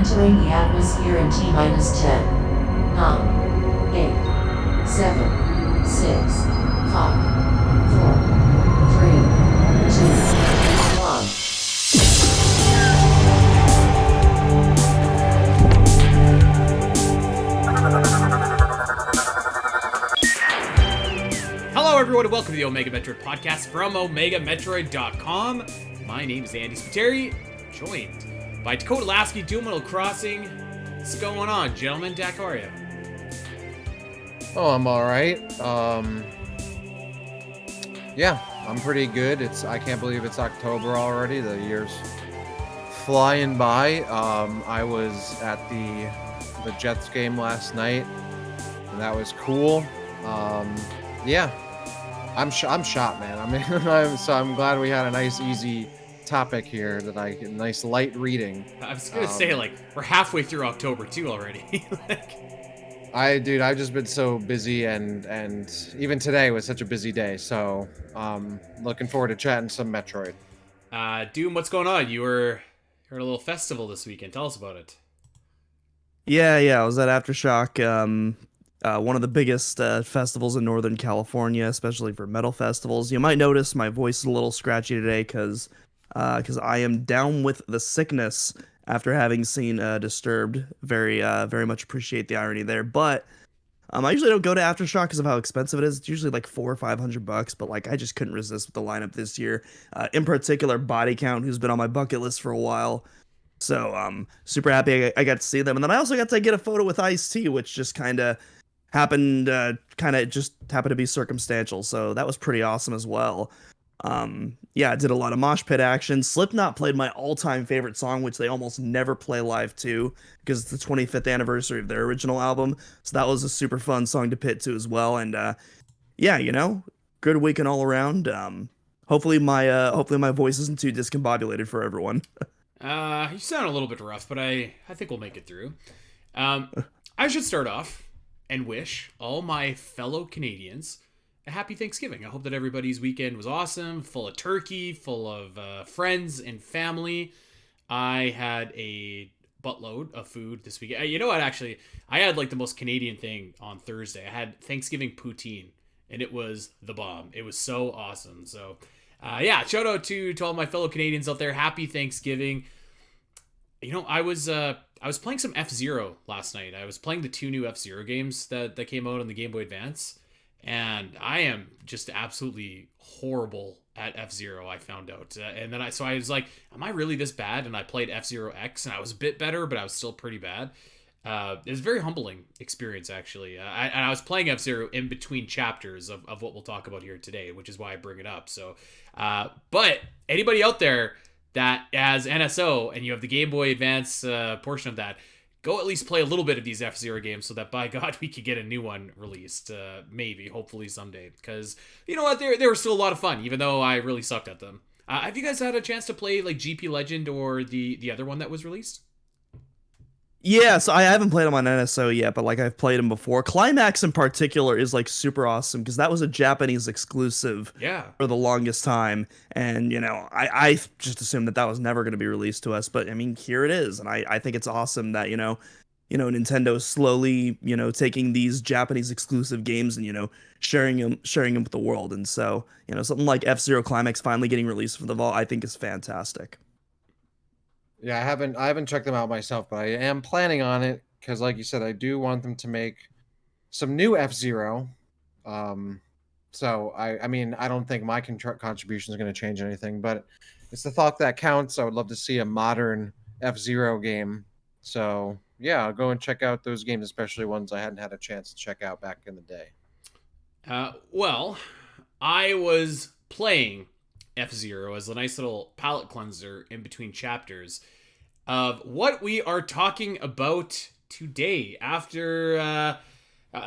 Entering the atmosphere in T minus 10, 9, 8, 7, 6, 5, 4, 3, 2, 1. Hello everyone and welcome to the Omega Metroid podcast from OmegaMetroid.com. My name is Andy Spiteri, joined by Dakota Lasky, Doom Crossing. What's going on, gentlemen? Dak, how are you? Oh, I'm alright. Yeah, I'm pretty good. I can't believe it's October already. The year's flying by. I was at the Jets game last night, and that was cool. Yeah, I'm shot, man. I mean, I'm glad we had a nice, easy topic here nice light reading. I was gonna say, we're halfway through October too already. I've just been so busy, and even today was such a busy day. So, looking forward to chatting some Metroid. Doom, what's going on? You're at a little festival this weekend. Tell us about it. Yeah, I was at Aftershock, one of the biggest festivals in Northern California, especially for metal festivals. You might notice my voice is a little scratchy today because I am down with the sickness after having seen Disturbed. Very much appreciate the irony there. But I usually don't go to Aftershock because of how expensive it is. It's usually like $400 or $500, but I just couldn't resist with the lineup this year. In particular, Body Count, who's been on my bucket list for a while. So super happy I got to see them. And then I also got to get a photo with Ice-T, which just kind of happened to be circumstantial. So that was pretty awesome as well. I did a lot of mosh pit action. Slipknot played my all-time favorite song, which they almost never play live too, because it's the 25th anniversary of their original album. So that was a super fun song to pit to as well. And good weekend all around. Hopefully my voice isn't too discombobulated for everyone. You sound a little bit rough, but I think we'll make it through. I should start off and wish all my fellow Canadians a happy Thanksgiving. I hope that everybody's weekend was awesome, full of turkey, full of friends and family. I had a buttload of food this week. You know what, actually, I had the most Canadian thing on Thursday. I had Thanksgiving poutine, and it was the bomb. It was so awesome. So, shout out to all my fellow Canadians out there. Happy Thanksgiving. I was playing some F-Zero last night. I was playing the 2 new F-Zero games that came out on the Game Boy Advance. And I am just absolutely horrible at F-Zero, I found out. And then I was like, am I really this bad? And I played F-Zero X, and I was a bit better, but I was still pretty bad. It was a very humbling experience, actually. I was playing F-Zero in between chapters of what we'll talk about here today, which is why I bring it up. So, but anybody out there that has NSO and you have the Game Boy Advance portion of that, go at least play a little bit of these F-Zero games so that, by God, we could get a new one released. Maybe, hopefully someday. Because, you know what, they were still a lot of fun, even though I really sucked at them. Have you guys had a chance to play GP Legend or the other one that was released? Yeah, so I haven't played them on NSO yet, but I've played them before. Climax in particular is super awesome because that was a Japanese exclusive for the longest time. And, I just assumed that was never going to be released to us. But, I mean, here it is. And I think it's awesome that, Nintendo is slowly, taking these Japanese exclusive games and, sharing them with the world. And so, something like F-Zero Climax finally getting released for the Vault, I think is fantastic. Yeah, I haven't checked them out myself, but I am planning on it because, like you said, I do want them to make some new F-Zero. So I mean, I don't think my contribution is going to change anything, but it's the thought that counts. I would love to see a modern F-Zero game. So yeah, I'll go and check out those games, especially ones I hadn't had a chance to check out back in the day. Well, I was playing F-Zero as a nice little palate cleanser in between chapters of what we are talking about today. After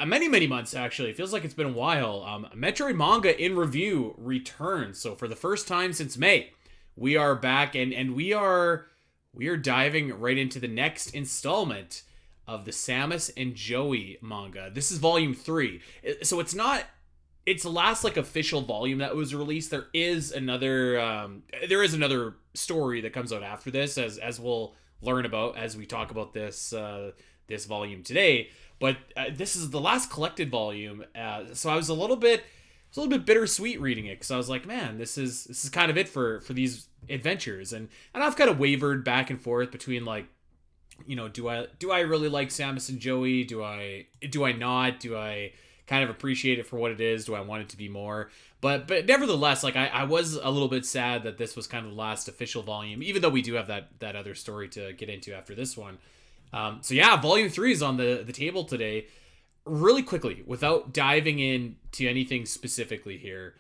many months, actually, it feels like it's been a while. Metroid Manga in Review returns. So for the first time since May, we are back, and we are diving right into the next installment of the Samus and Joey manga. This is volume 3. So it's the last official volume that was released. There is another story that comes out after this, as we'll learn about as we talk about this volume today. But this is the last collected volume, so I was a little bit bittersweet reading it, because I was like, man, this is kind of it for these adventures, and I've kind of wavered back and forth between, like, do I really like Samus and Joey? Do I not? Do I kind of appreciate it for what it is? Do I want it to be more? But nevertheless, like, I was a little bit sad that this was kind of the last official volume, even though we do have that other story to get into after this one. So yeah, volume 3 is on the table today. Really quickly, without diving into anything specifically here,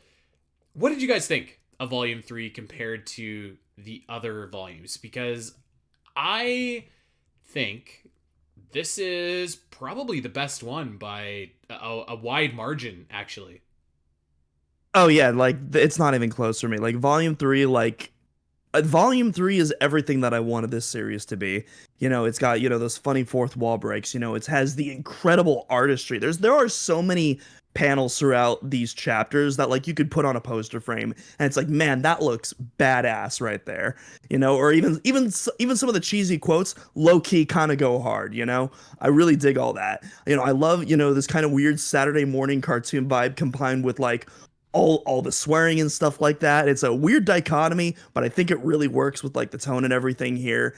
what did you guys think of volume 3 compared to the other volumes? Because I think this is probably the best one by a wide margin, actually. Oh yeah, like it's not even close for me. Like volume 3, like volume 3 is everything that I wanted this series to be. It's got, those funny fourth wall breaks, it has the incredible artistry. There are so many panels throughout these chapters that, like, you could put on a poster frame and it's like, man, that looks badass right there. Or even some of the cheesy quotes low key kind of go hard. I really dig all that. I love, this kind of weird Saturday morning cartoon vibe combined with, like, all the swearing and stuff like that. It's a weird dichotomy, but I think it really works with, like, the tone and everything here.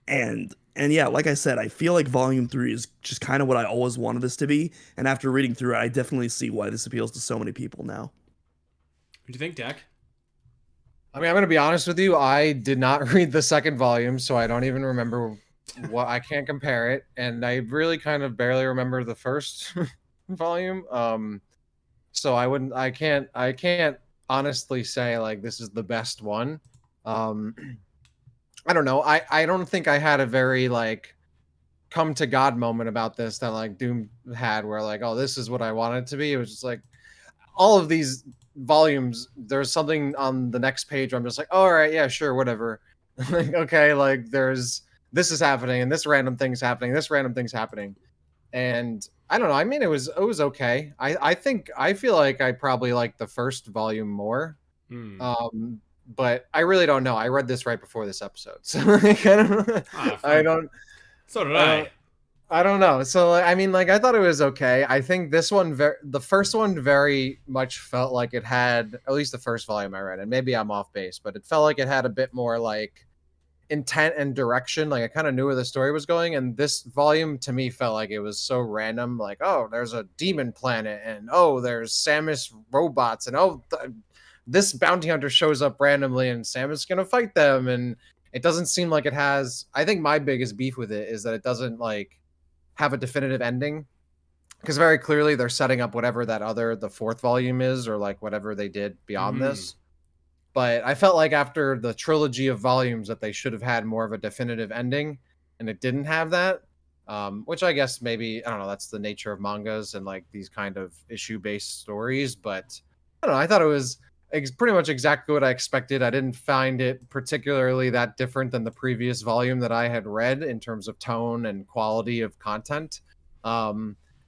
And yeah, like I said, I feel like volume 3 is just kind of what I always wanted this to be. And after reading through it, I definitely see why this appeals to so many people now. What do you think, Dak? I mean, I'm going to be honest with you. I did not read the second volume, so I don't even remember I can't compare it. And I really kind of barely remember the first volume. So I can't honestly say, like, this is the best one. I don't know. I don't think I had a very, like, come to God moment about this that, like, Doom had, where, like, oh, this is what I wanted it to be. It was just like all of these volumes, there's something on the next page where I'm just like, oh, all right, yeah, sure, whatever. Like, okay, like, this is happening, and this random thing's happening, and I don't know. I mean, it was okay. I feel like I probably like the first volume more. But I really don't know. I read this right before this episode, so like, I don't. So did I. I don't know. So I mean, like, I thought it was okay. I think this one, the first one, very much felt like it had, at least the first volume I read, and maybe I'm off base, but it felt like it had a bit more, like, intent and direction. Like, I kind of knew where the story was going, and this volume to me felt like it was so random. Like, oh, there's a demon planet, and oh, there's Samus robots, and oh, this bounty hunter shows up randomly, and Samus gonna fight them, and it doesn't seem like it has. I think my biggest beef with it is that it doesn't, like, have a definitive ending, because very clearly they're setting up whatever the fourth volume is, or, like, whatever they did beyond this. But I felt like after the trilogy of volumes that they should have had more of a definitive ending, and it didn't have that. Which I guess maybe, I don't know, that's the nature of mangas and, like, these kind of issue-based stories. But I don't know, I thought it was pretty much exactly what I expected. I didn't find it particularly that different than the previous volume that I had read in terms of tone and quality of content.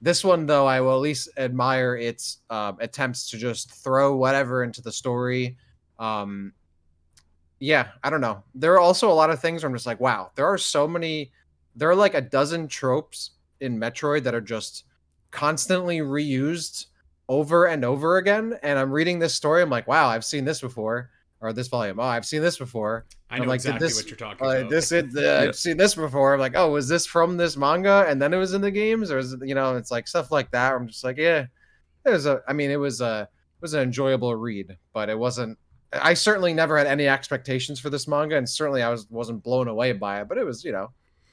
This one, though, I will at least admire its attempts to just throw whatever into the story. Yeah, I don't know. There are also a lot of things where I'm just like, wow, there are like a dozen tropes in Metroid that are just constantly reused over and over again. And I'm reading this story, I'm like, wow, I've seen this before. Or this volume, oh, I've seen this before. I know, like, exactly what you're talking about. I've seen this before. I'm like, oh, was this from this manga and then it was in the games? Or is it, it's like stuff like that. I'm just like, yeah, it was an enjoyable read, but it wasn't. I certainly never had any expectations for this manga, and certainly I wasn't blown away by it. But it was, it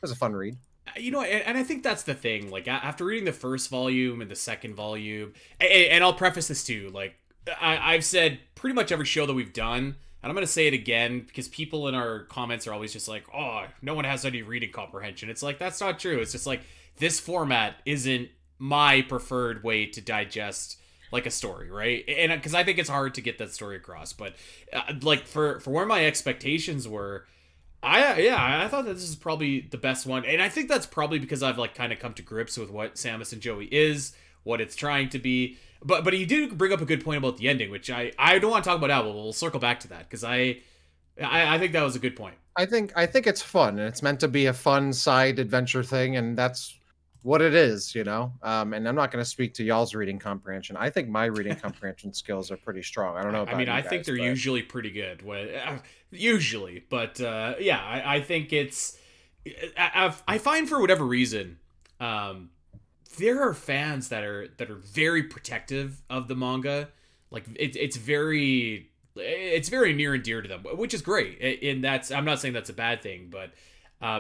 was a fun read. And I think that's the thing. Like, after reading the first volume and the second volume, and I'll preface this too, like, I've said pretty much every show that we've done, and I'm going to say it again because people in our comments are always just like, oh, no one has any reading comprehension. It's like, that's not true. It's just like, this format isn't my preferred way to digest, like, a story, right? And because I think it's hard to get that story across. But like, for where my expectations were, I thought that this is probably the best one. And I think that's probably because I've, like, kind of come to grips with what Samus and Joey is, what it's trying to be. But he did bring up a good point about the ending, which I don't want to talk about now, but we'll circle back to that, because I think that was a good point. I think it's fun, and it's meant to be a fun side adventure thing, and that's what it is, you know. And I'm not going to speak to y'all's reading comprehension. I think my reading comprehension skills are pretty strong. I don't know I about mean, you I think guys, they're but usually pretty good. Usually, but yeah, I think it's. I find for whatever reason, there are fans that are very protective of the manga. Like it's very near and dear to them, which is great. And that's, I'm not saying that's a bad thing, but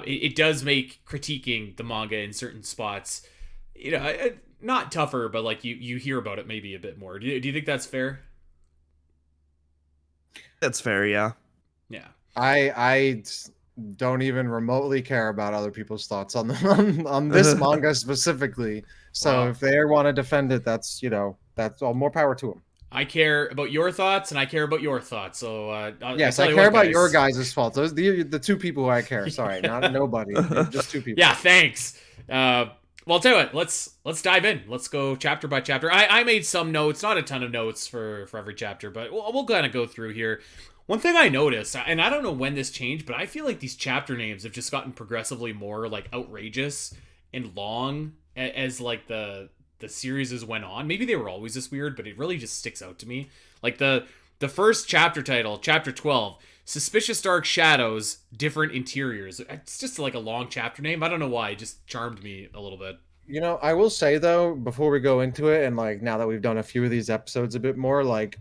it does make critiquing the manga in certain spots, not tougher, but like you hear about it maybe a bit more. Do you think that's fair? That's fair, yeah. Yeah. I don't even remotely care about other people's thoughts on the on this manga specifically. So Well, if they want to defend it, that's all more power to them. I care about your thoughts, and I care about your thoughts. So I Yes, tell I you care what, about your guys. guys' fault. Those the two people who I care. Sorry, not nobody. Just two people. Yeah, thanks. Well, I'll tell you what. Let's dive in. Let's go chapter by chapter. I made some notes, not a ton of notes for every chapter, but we'll kind of go through here. One thing I noticed, and I don't know when this changed, but I feel like these chapter names have just gotten progressively more like outrageous and long as like the series has went on. Maybe they were always this weird, but it really just sticks out to me. Like the first chapter title, chapter 12, Suspicious Dark Shadows, Different Interiors. It's just like a long chapter name. I don't know why. It just charmed me a little bit. You know, I will say though, before we go into it, and like now that we've done a few of these episodes a bit more, like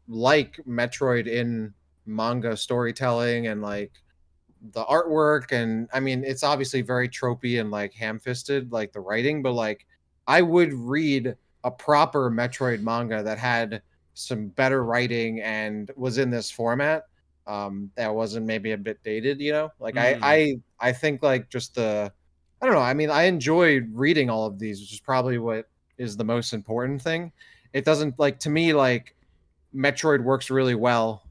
like Metroid in manga storytelling and like the artwork, and I mean it's obviously very tropey and like ham-fisted, like the writing, but like I would read a proper Metroid manga that had some better writing and was in this format. That wasn't maybe a bit dated, you know? Like Mm. I think like just the I don't know. I mean, I enjoy reading all of these, which is probably what is the most important thing. It doesn't like to me like Metroid works really well,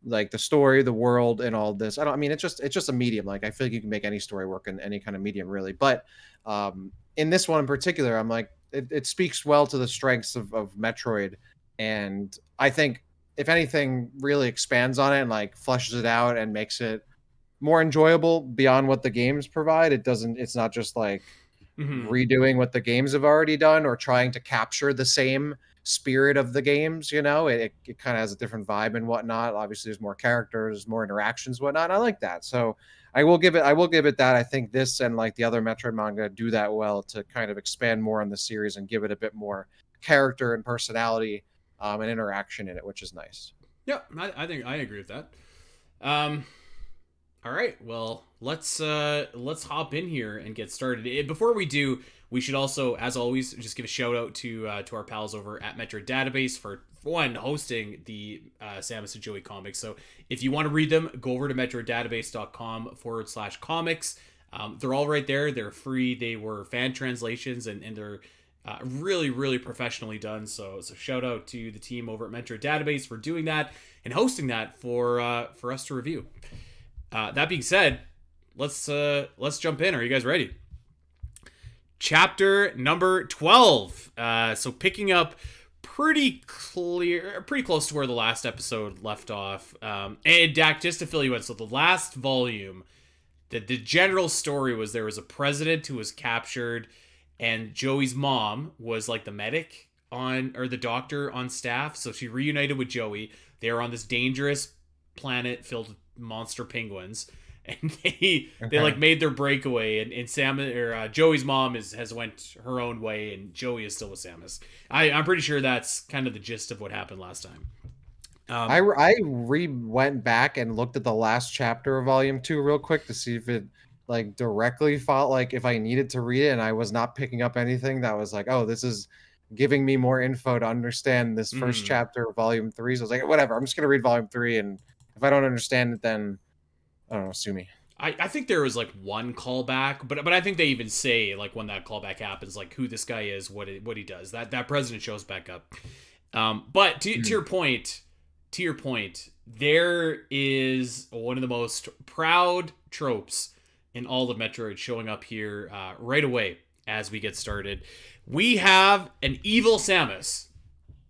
like the story, the world, and all this. I mean, it's just a medium. Like I feel like you can make any story work in any kind of medium, really. But in this one in particular, I'm like it speaks well to the strengths of Metroid, and I think if anything, really expands on it and like fleshes it out and makes it more enjoyable beyond what the games provide. It's not just like Hmm. redoing what the games have already done or trying to capture the same spirit of the games, you know. It kind of has a different vibe and whatnot. Obviously there's more characters, more interactions, whatnot. I like that. So I will give it that. I think this and like the other Metroid manga do that well to kind of expand more on the series and give it a bit more character and personality and interaction in it, which is nice. Yeah, I think I agree with that. Um, All right, well, let's hop in here and get started. Before we do, we should also, as always, just give a shout out to our pals over at Metroid Database for one hosting the Samus and Joey comics. So if you want to read them, go over to metroiddatabase.com/comics. They're all right there. They're free. They were fan translations, and they're really, really professionally done. So shout out to the team over at Metroid Database for doing that and hosting that for us to review. That being said, let's jump in. Are you guys ready? Chapter number 12. So picking up pretty close to where the last episode left off. And Dak, just to fill you in, so the last volume, the general story was there was a president who was captured, and Joey's mom was like the medic or the doctor on staff. So she reunited with Joey. They are on this dangerous planet filled with monster penguins, and they like made their breakaway, and Sam or Joey's mom has went her own way, and Joey is still with Samus. I'm pretty sure that's kind of the gist of what happened last time. I went back and looked at the last chapter of volume 2 real quick to see if it like directly felt like if I needed to read it, and I was not picking up anything that was like, oh, this is giving me more info to understand this first chapter of volume 3. So I was like, whatever, I'm just gonna read volume 3, and if I don't understand it, then I don't know, sue me. I think there was like one callback, but I think they even say like when that callback happens, like who this guy is, what he does. That president shows back up. But to your point, there is one of the most proud tropes in all of Metroid showing up here right away as we get started. We have an evil Samus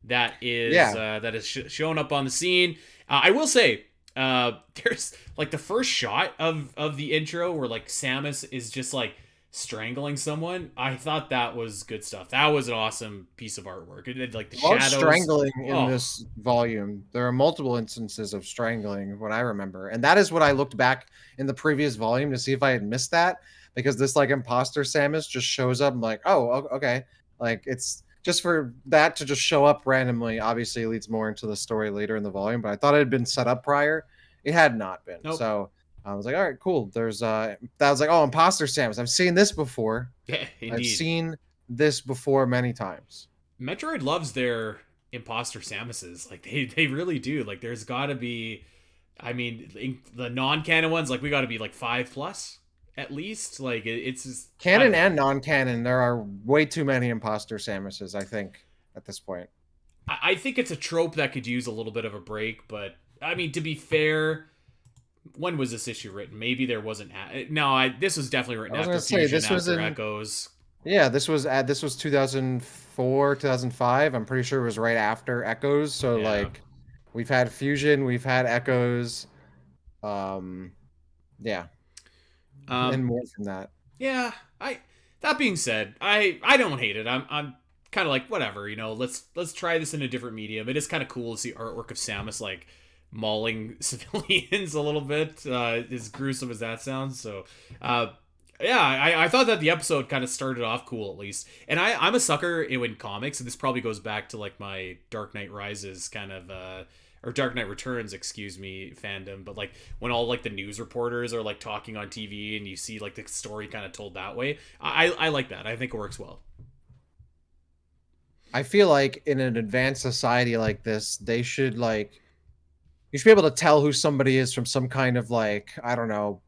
that is shown up on the scene. I will say, there's like the first shot of the intro where like Samus is just like strangling someone. I thought that was good stuff. That was an awesome piece of artwork. It did like the shadows. Strangling in Oh. this volume. There are multiple instances of strangling, what I remember, and that is what I looked back in the previous volume to see if I had missed that, because this like imposter Samus just shows up. I'm like, oh, okay, like it's just for that to just show up randomly. Obviously, it leads more into the story later in the volume, but I thought it had been set up prior. It had not been. Nope. So I was like, all right, cool. There's that was like, oh, imposter Samus. I've seen this before. Yeah, indeed. I've seen this before many times. Metroid loves their imposter Samuses. Like they really do. Like there's got to be, I mean, the non-canon ones, like we got to be like 5+ at least. Like it's just, Canon and non-canon. There are way too many imposter Samuses, I think, at this point. I think it's a trope that could use a little bit of a break, but I mean, to be fair, when was this issue written? Maybe there wasn't. This was definitely written after Fusion, after Echoes. Yeah, this was 2004, 2005. I'm pretty sure it was right after Echoes. So like, we've had Fusion, we've had Echoes, and more from that. Yeah, that being said, I don't hate it. I'm kind of like, whatever, let's try this in a different medium. It is kind of cool to see artwork of Samus like mauling civilians a little bit, as gruesome as that sounds. So I thought that the episode kind of started off cool, at least. And I'm a sucker in comics, and this probably goes back to like my Dark Knight Rises kind of or Dark Knight Returns, excuse me, fandom. But like when all like the news reporters are like talking on TV and you see like the story kind of told that way, I like that. I think it works well. I feel like in an advanced society like this, you should be able to tell who somebody is from some kind of like, I don't know,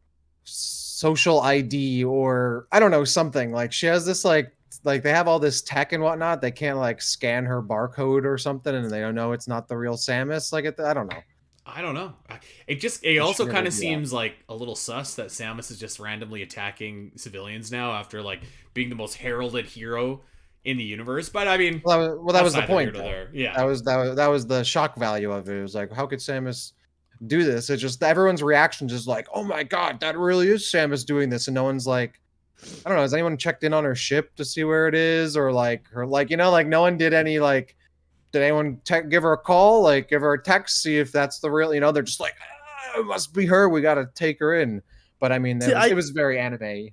social ID, or I don't know, something. Like she has this like they have all this tech and whatnot. They can't like scan her barcode or something, and they don't know it's not the real Samus. Like I don't know. It also kind of seems like a little sus that Samus is just randomly attacking civilians now after like being the most heralded hero in the universe. But I mean, that was the point. Yeah, that was the shock value of it. It was like, how could Samus do this? It's just everyone's reaction just like, oh my god, that really is Samus doing this, and no one's like, I don't know, has anyone checked in on her ship to see where it is, or like her, like no one did any like, did anyone give her a call, like give her a text, see if that's the real, they're just like, it must be her, we gotta take her in. But I mean, it was very anime.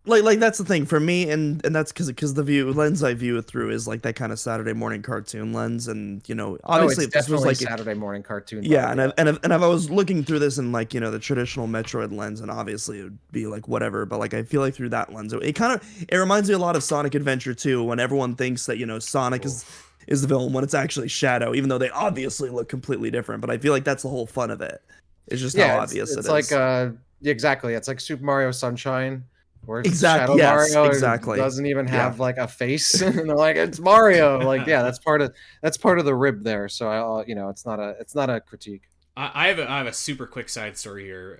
Like that's the thing for me, and that's because the lens I view it through is like that kind of Saturday morning cartoon lens, and obviously it's if this was like Saturday morning cartoon. Yeah, and if I was looking through this in like the traditional Metroid lens, and obviously it would be like whatever, but like I feel like through that lens, it reminds me a lot of Sonic Adventure 2, when everyone thinks that Sonic is the villain when it's actually Shadow, even though they obviously look completely different. But I feel like that's the whole fun of it. It's just how obvious it is. It's like exactly. It's like Super Mario Sunshine. Where exactly. Shadow Mario exactly. doesn't even have like a face, and they're like, it's Mario. Like, yeah, that's part of the rib there. So it's not a critique. I have a super quick side story here,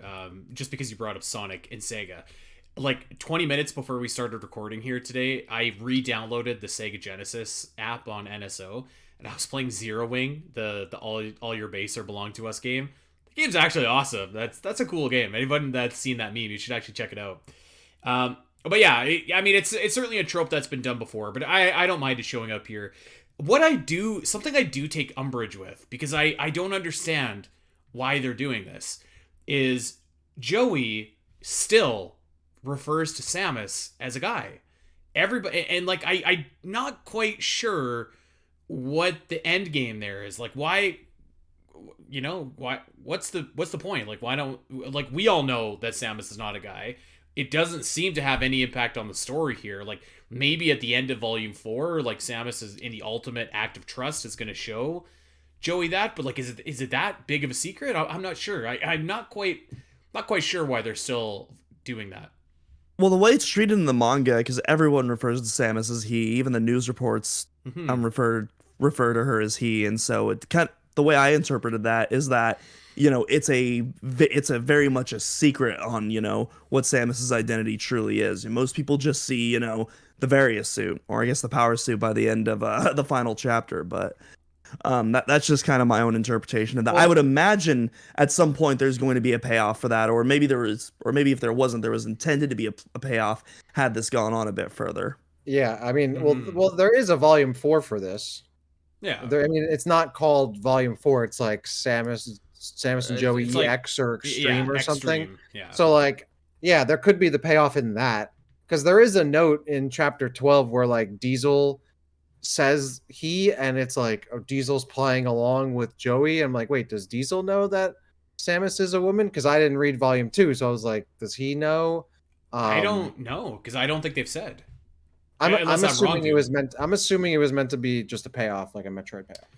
just because you brought up Sonic and Sega. Like 20 minutes before we started recording here today, I re-downloaded the Sega Genesis app on NSO, and I was playing Zero Wing, the all your base or belong to us game. The game's actually awesome. That's a cool game. Anyone that's seen that meme, you should actually check it out. But yeah, I mean, it's certainly a trope that's been done before, but I don't mind it showing up here. Something I do take umbrage with, because I don't understand why they're doing this, is Joey still refers to Samus as a guy. Everybody, and like I'm not quite sure what the end game there is. Like, why? What's the point? Like, why don't, like, we all know that Samus is not a guy. It doesn't seem to have any impact on the story here. Like, maybe at the end of Volume 4, like, Samus is in the ultimate act of trust is going to show Joey that, but like, is it that big of a secret? I'm not sure. I'm not quite sure why they're still doing that. Well, the way it's treated in the manga, because everyone refers to Samus as he, even the news reports refer to her as he, and so it kind of, the way I interpreted that is that it's a very much a secret on what Samus's identity truly is. And most people just see the Various suit, or I guess the power suit by the end of the final chapter. But That's just kind of my own interpretation of that. Well, I would imagine at some point there's going to be a payoff for that, or maybe there is, or maybe if there wasn't, there was intended to be a payoff had this gone on a bit further. yeah, I mean, Mhm. well, there is a volume 4 for this. Yeah. There, I mean, it's not called volume 4. It's like Samus and Joey It's like, EX or yeah, Extreme or something. extreme. Yeah. So like, yeah, there could be the payoff in that because there is a note in chapter 12 where like Diesel says and it's like, oh, Diesel's playing along with Joey. I'm like, wait, does Diesel know that Samus is a woman? Because I didn't read volume 2, so I was like, does he know? I Um, don't know because I don't think they've said. I'm Unless I'm wrong, assuming it dude. was meant. I'm assuming it was meant to be just a payoff, like a Metroid payoff.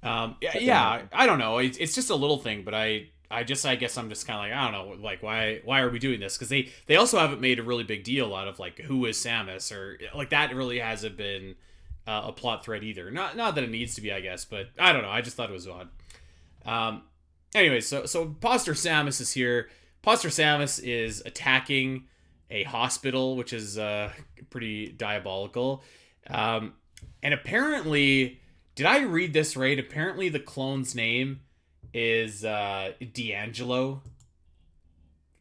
Yeah, That didn't yeah, happen. I don't know. It's just a little thing, but I guess I'm just kind of like, I don't know, like why are we doing this? Because they also haven't made a really big deal out of like who is Samus or like that really hasn't been a plot thread either. Not that it needs to be, I guess, but I don't know. I just thought it was odd. Um, anyway, so Imposter Samus is here. Imposter Samus is attacking a hospital, which is pretty diabolical. Um, and apparently, did I read this right? Apparently, the clone's name is D'Angelo.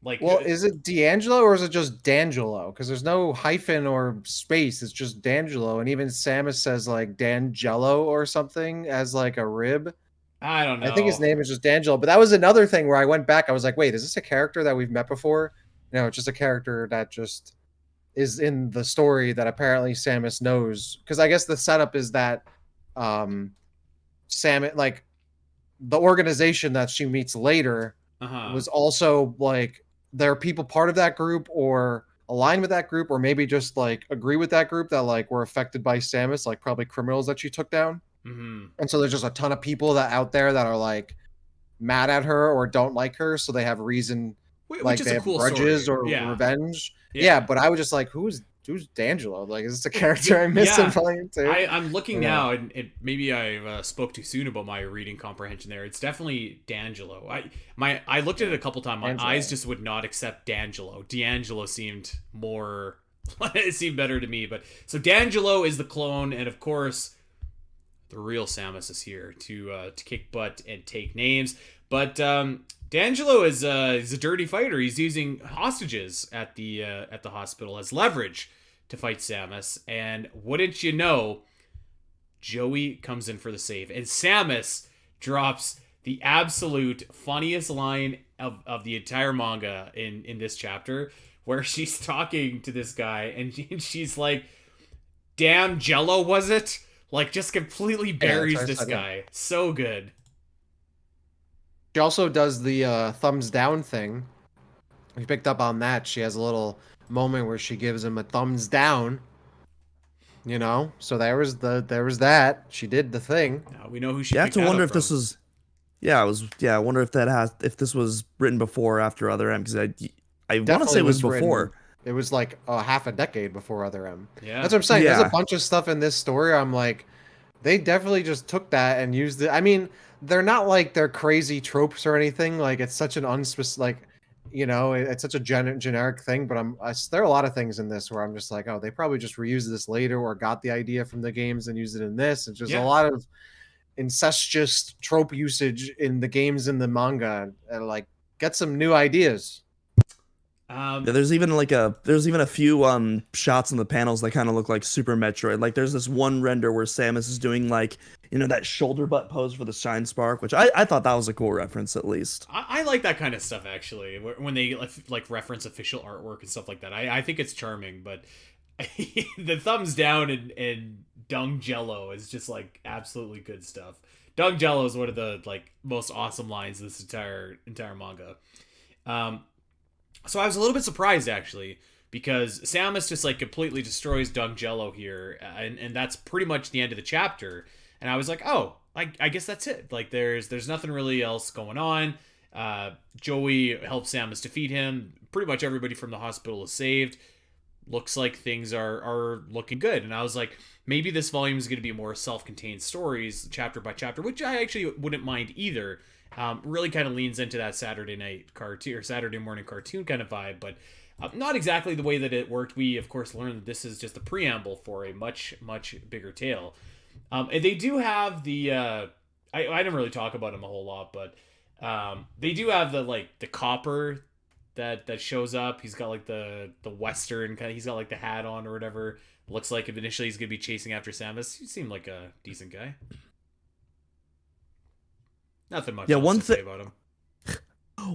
Like, Well, is it D'Angelo or is it just D'Angelo? Because there's no hyphen or space. It's just D'Angelo, and even Samus says like D'Angelo or something as like a rib. I don't I think his know. name is just D'Angelo. But that was another thing where I went back. I was like, wait, is this a character that we've met before? No, it's just a character that just is in the story that apparently Samus knows. Because I guess the setup is that um Samus, like the organization that she meets later, Uh huh. was also like there are people part of that group or aligned with that group or maybe just like agree with that group that like were affected by Samus, like probably criminals that she took down. Hmm. And so there's just a ton of people that out there that are like mad at her or don't like her, so they have reason, Which like is they a have cool grudges story. or Yeah. revenge. Yeah, Yeah. but I was just like, who's D'Angelo? Like, is this a character I missed in Yeah. volume 2? I'm looking Yeah. now, and maybe I spoke too soon about my reading comprehension there. It's definitely D'Angelo. I looked at it a couple times. My D'Angelo. eyes just would not accept D'Angelo. D'Angelo seemed more. It seemed better to me. But so D'Angelo is the clone, and of course, the real Samus is here to kick butt and take names. But D'Angelo is a dirty fighter. He's using hostages at the hospital as leverage to fight Samus. And wouldn't you know, Joey comes in for the save, and Samus drops the absolute funniest line of the entire manga in this chapter, where she's talking to this guy, and she's like, "Damn Jello, was it?" Like, just completely Yeah, that's buries what I this said, yeah. guy. So good. She also does the thumbs down thing. We picked up on that. She has a little moment where she gives him a thumbs down. You know, so there was that. She did the thing. Now we know who she You have picked to that wonder up if this from. was, I wonder if if this was written before or after Other M, because I want to say Definitely it was was written. before. It was like a half a decade before Other M. Yeah. That's what I'm saying. There's a Yeah. bunch of stuff in this story. I'm like, they definitely just took that and used it. I mean, they're not like they're crazy tropes or anything. Like it's such an unspecific, like, it's such a generic thing. But there are a lot of things in this where I'm just like, oh, they probably just reused this later or got the idea from the games and used it in this. It's just a Yeah. lot of incestuous trope usage in the games and the manga. And like, get some new ideas. Um, Yeah, there's even a few shots in the panels that kind of look like Super Metroid. Like there's this one render where Samus is doing like, that shoulder butt pose for the Shine Spark, which I thought that was a cool reference at least. I like that kind of stuff actually, when they like reference official artwork and stuff like that. I think it's charming, but the thumbs down and Dung Jello is just like absolutely good stuff. Dung Jello is one of the like most awesome lines of this entire manga. Um, so I was a little bit surprised actually, because Samus just like completely destroys Dung Jello here, and that's pretty much the end of the chapter. And I was like, oh, I guess that's it. Like there's nothing really else going on. Joey helps Samus defeat him. Pretty much everybody from the hospital is saved. Looks like things are looking good. And I was like, maybe this volume is going to be more self-contained stories, chapter by chapter, which I actually wouldn't mind either. Really kind of leans into that Saturday night cartoon or Saturday morning cartoon kind of vibe, but not exactly the way that it worked. We of course learned that this is just a preamble for a much bigger tale. And they do have the I didn't really talk about him a whole lot, but they do have the copper that shows up. He's got like the western kind of, he's got like the hat on or whatever. Looks like if initially he's gonna be chasing after Samus. He seemed like a decent guy. Nothing much else to say about him.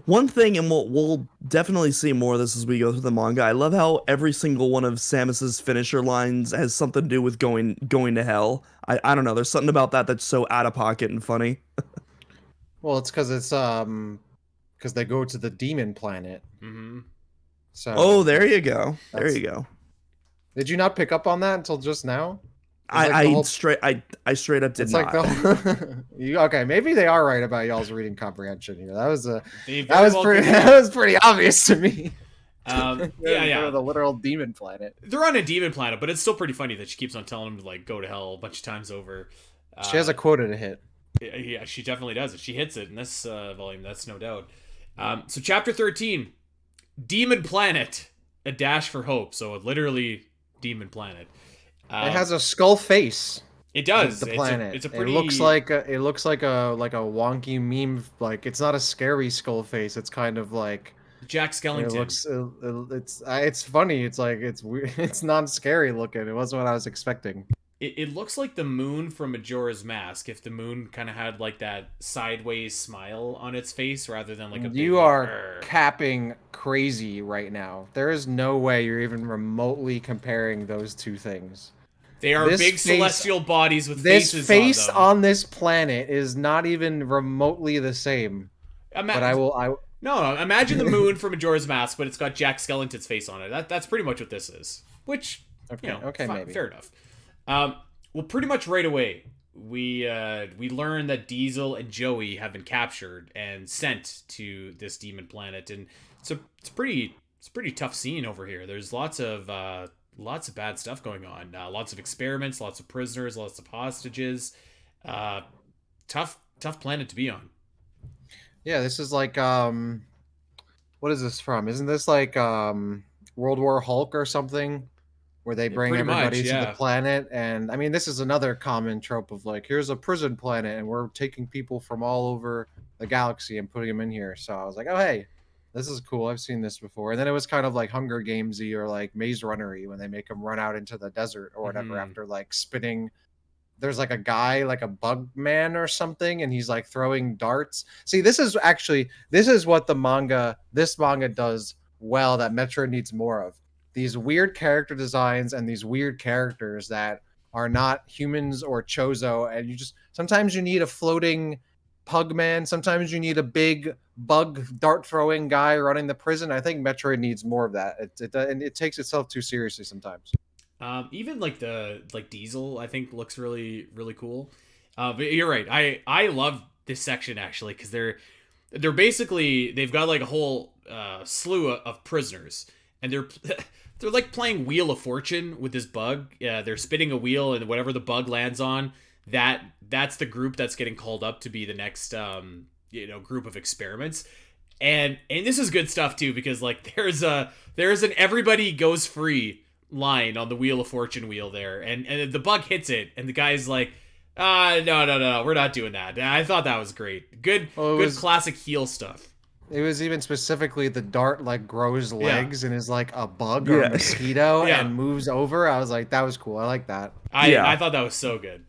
One thing, and we'll definitely see more of this as we go through the manga. I love how every single one of Samus's finisher lines has something to do with going to hell. I don't know. There's something about that that's so out of pocket and funny. Well, it's because they go to the demon planet. Mm-hmm. So there you go. There you go. Did you not pick up on that until just now? I straight up did not. Okay, maybe they are right about y'all's reading comprehension here. That was pretty obvious to me. Yeah. The literal demon planet. They're on a demon planet, but it's still pretty funny that she keeps on telling him to like go to hell a bunch of times over. She has a quota to hit. Yeah, she definitely does. If she hits it in this volume, that's no doubt. So chapter 13, Demon Planet, a dash for hope. So literally demon planet. It has a skull face. It does. The planet. It's a pretty. It looks like a wonky meme. Like it's not a scary skull face. It's kind of like Jack Skellington. It's funny. It's like it's weird. It's not scary looking. It wasn't what I was expecting. It looks like the moon from Majora's Mask. If the moon kind of had like that sideways smile on its face rather than like a. You are capping crazy right now. There is no way you're even remotely comparing those two things. They are big celestial bodies with faces on them. This face on this planet is not even remotely the same. No, imagine the moon from Majora's Mask, but it's got Jack Skellington's face on it. That's pretty much what this is. Which, fine, maybe. Fair enough. Well, pretty much right away, we learn that Diesel and Joey have been captured and sent to this demon planet, and it's a pretty tough scene over here. There's lots of bad stuff going on. Lots of experiments, lots of prisoners, lots of hostages. Tough planet to be on. Yeah, this is like what is this from? Isn't this like World War Hulk or something? Where they bring everybody to the planet, and I mean, this is another common trope of like, here's a prison planet, and we're taking people from all over the galaxy and putting them in here. So I was like, oh hey, this is cool. I've seen this before. And then it was kind of like Hunger Gamesy or like Maze Runner-y when they make them run out into the desert or whatever after like spinning. There's like a guy, like a bug man or something, and he's like throwing darts. See, this is what this manga does well that Metroid needs more of. These weird character designs and these weird characters that are not humans or Chozo, and sometimes you need a floating pug man, sometimes you need a big bug dart throwing guy running the prison. I think Metroid needs more of that. It takes itself too seriously sometimes. Even like Diesel, I think looks really really cool. But you're right. I love this section actually because they're basically they've got like a whole slew of prisoners. And they're like playing Wheel of Fortune with this bug. They're spinning a wheel, and whatever the bug lands on, that's the group that's getting called up to be the next group of experiments. And this is good stuff too, because like there's an everybody goes free line on the Wheel of Fortune wheel there, and the bug hits it, and the guy's like, no, we're not doing that. I thought that was great. Good classic heel stuff. It was even specifically the dart like grows legs and is like a bug or a mosquito and moves over. I was like, that was cool. I like that. I thought that was so good.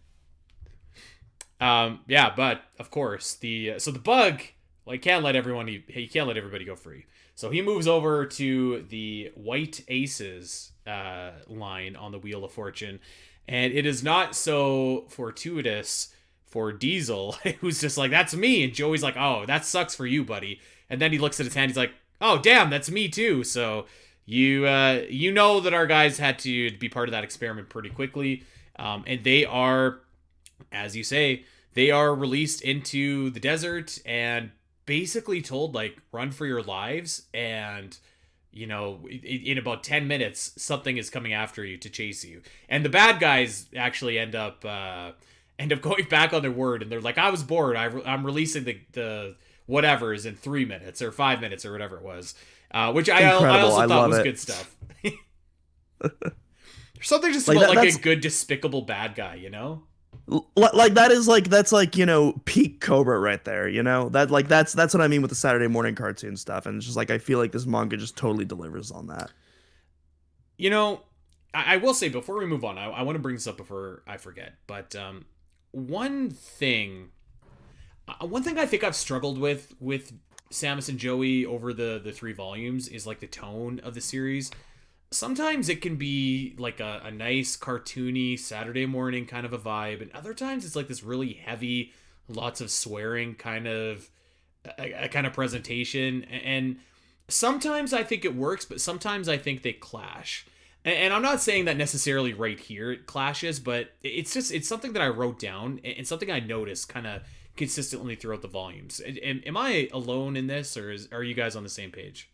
But of course the bug like can't let everybody go free. So he moves over to the White Aces line on the Wheel of Fortune, and it is not so fortuitous for Diesel, who's just like, that's me, and Joey's like, oh, that sucks for you, buddy. And then he looks at his hand, he's like, oh, damn, that's me too. So you know that our guys had to be part of that experiment pretty quickly. And they are, as you say, they are released into the desert and basically told, like, run for your lives. And, in about 10 minutes, something is coming after you to chase you. And the bad guys actually end up going back on their word. And they're like, I was bored. I'm releasing the whatever's in 3 minutes or 5 minutes or whatever it was, which I also thought was good stuff. There's something just about like a good despicable bad guy, Like that is like that's like peak Cobra right there. That's what I mean with the Saturday morning cartoon stuff, and it's just like I feel like this manga just totally delivers on that. You know, I will say before we move on, I want to bring this up before I forget. But one thing, I think I've struggled with Samus and Joey over the 3 volumes is like the tone of the series. Sometimes it can be like a nice cartoony Saturday morning kind of a vibe, and other times it's like this really heavy, lots of swearing kind of a kind of presentation. And sometimes I think it works, but sometimes I think they clash. And I'm not saying that necessarily right here it clashes, but it's something that I wrote down and something I noticed kind of consistently throughout the volumes. Am I alone in this, or are you guys on the same page?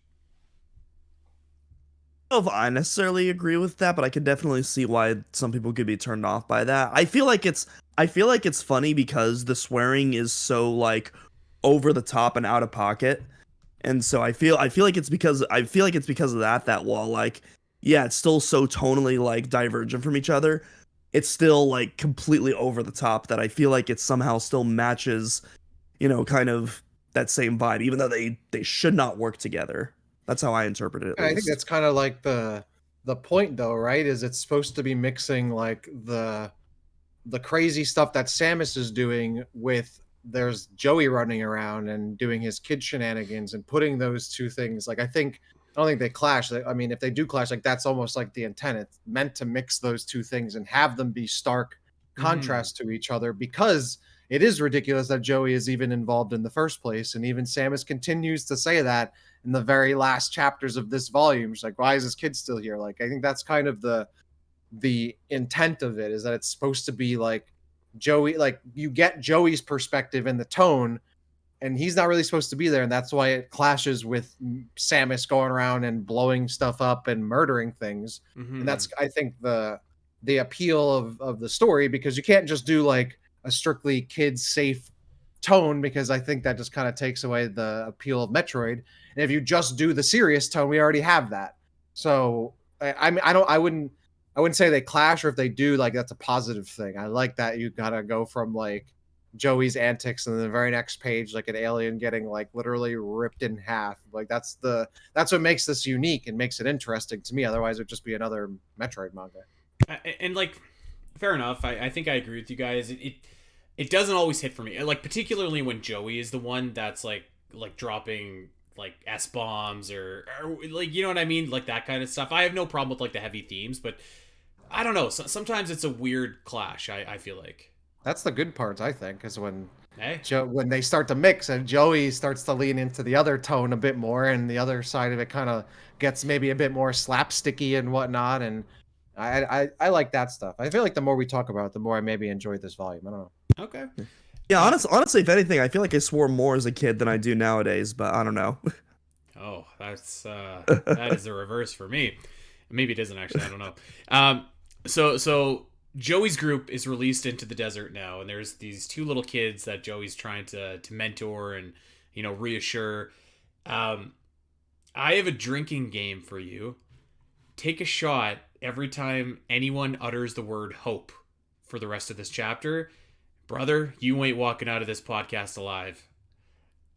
Know if I necessarily agree with that, but I can definitely see why some people could be turned off by that. I feel like it's funny because the swearing is so like over the top and out of pocket. And so I feel like it's because of that while like yeah, it's still so tonally like divergent from each other, it's still like completely over the top that I feel like it somehow still matches, kind of that same vibe even though they should not work together. That's how I interpret it. At I think least. that's kind of like the point though, right? Is it's supposed to be mixing like the crazy stuff that Samus is doing with there's Joey running around and doing his kid shenanigans and putting those two things like I don't think they clash. I mean, if they do clash, like that's almost like the intent. It's meant to mix those two things and have them be stark contrast to each other because it is ridiculous that Joey is even involved in the first place. And even Samus continues to say that in the very last chapters of this volume. She's like, why is this kid still here? Like, I think that's kind of the intent of it is that it's supposed to be like Joey, like you get Joey's perspective and the tone, and he's not really supposed to be there, and that's why it clashes with Samus going around and blowing stuff up and murdering things. Mm-hmm. And that's I think the appeal of the story, because you can't just do like a strictly kids safe tone, because I think that just kind of takes away the appeal of Metroid. And if you just do the serious tone, we already have that. So I wouldn't say they clash, or if they do, like that's a positive thing. I like that you gotta go from like Joey's antics and then the very next page like an alien getting like literally ripped in half. Like that's what makes this unique and makes it interesting to me. Otherwise it would just be another Metroid manga. And like, fair enough. I think I agree with you guys. It doesn't always hit for me. Like particularly when Joey is the one that's like dropping like S bombs or like, you know what I mean, like that kind of stuff. I have no problem with like the heavy themes, but I don't know. Sometimes it's a weird clash. I feel like. That's the good part, I think, is when Hey. when they start to mix and Joey starts to lean into the other tone a bit more, and the other side of it kind of gets maybe a bit more slapsticky and whatnot. And I like that stuff. I feel like the more we talk about it, the more I maybe enjoy this volume. I don't know. Okay. Yeah, honestly, if anything, I feel like I swore more as a kid than I do nowadays, but I don't know. Oh, that's that is the reverse for me. Maybe it isn't actually. I don't know. So Joey's group is released into the desert now, and there's these 2 little kids that Joey's trying to mentor and reassure. I have a drinking game for you. Take a shot every time anyone utters the word hope for the rest of this chapter. Brother, you ain't walking out of this podcast alive.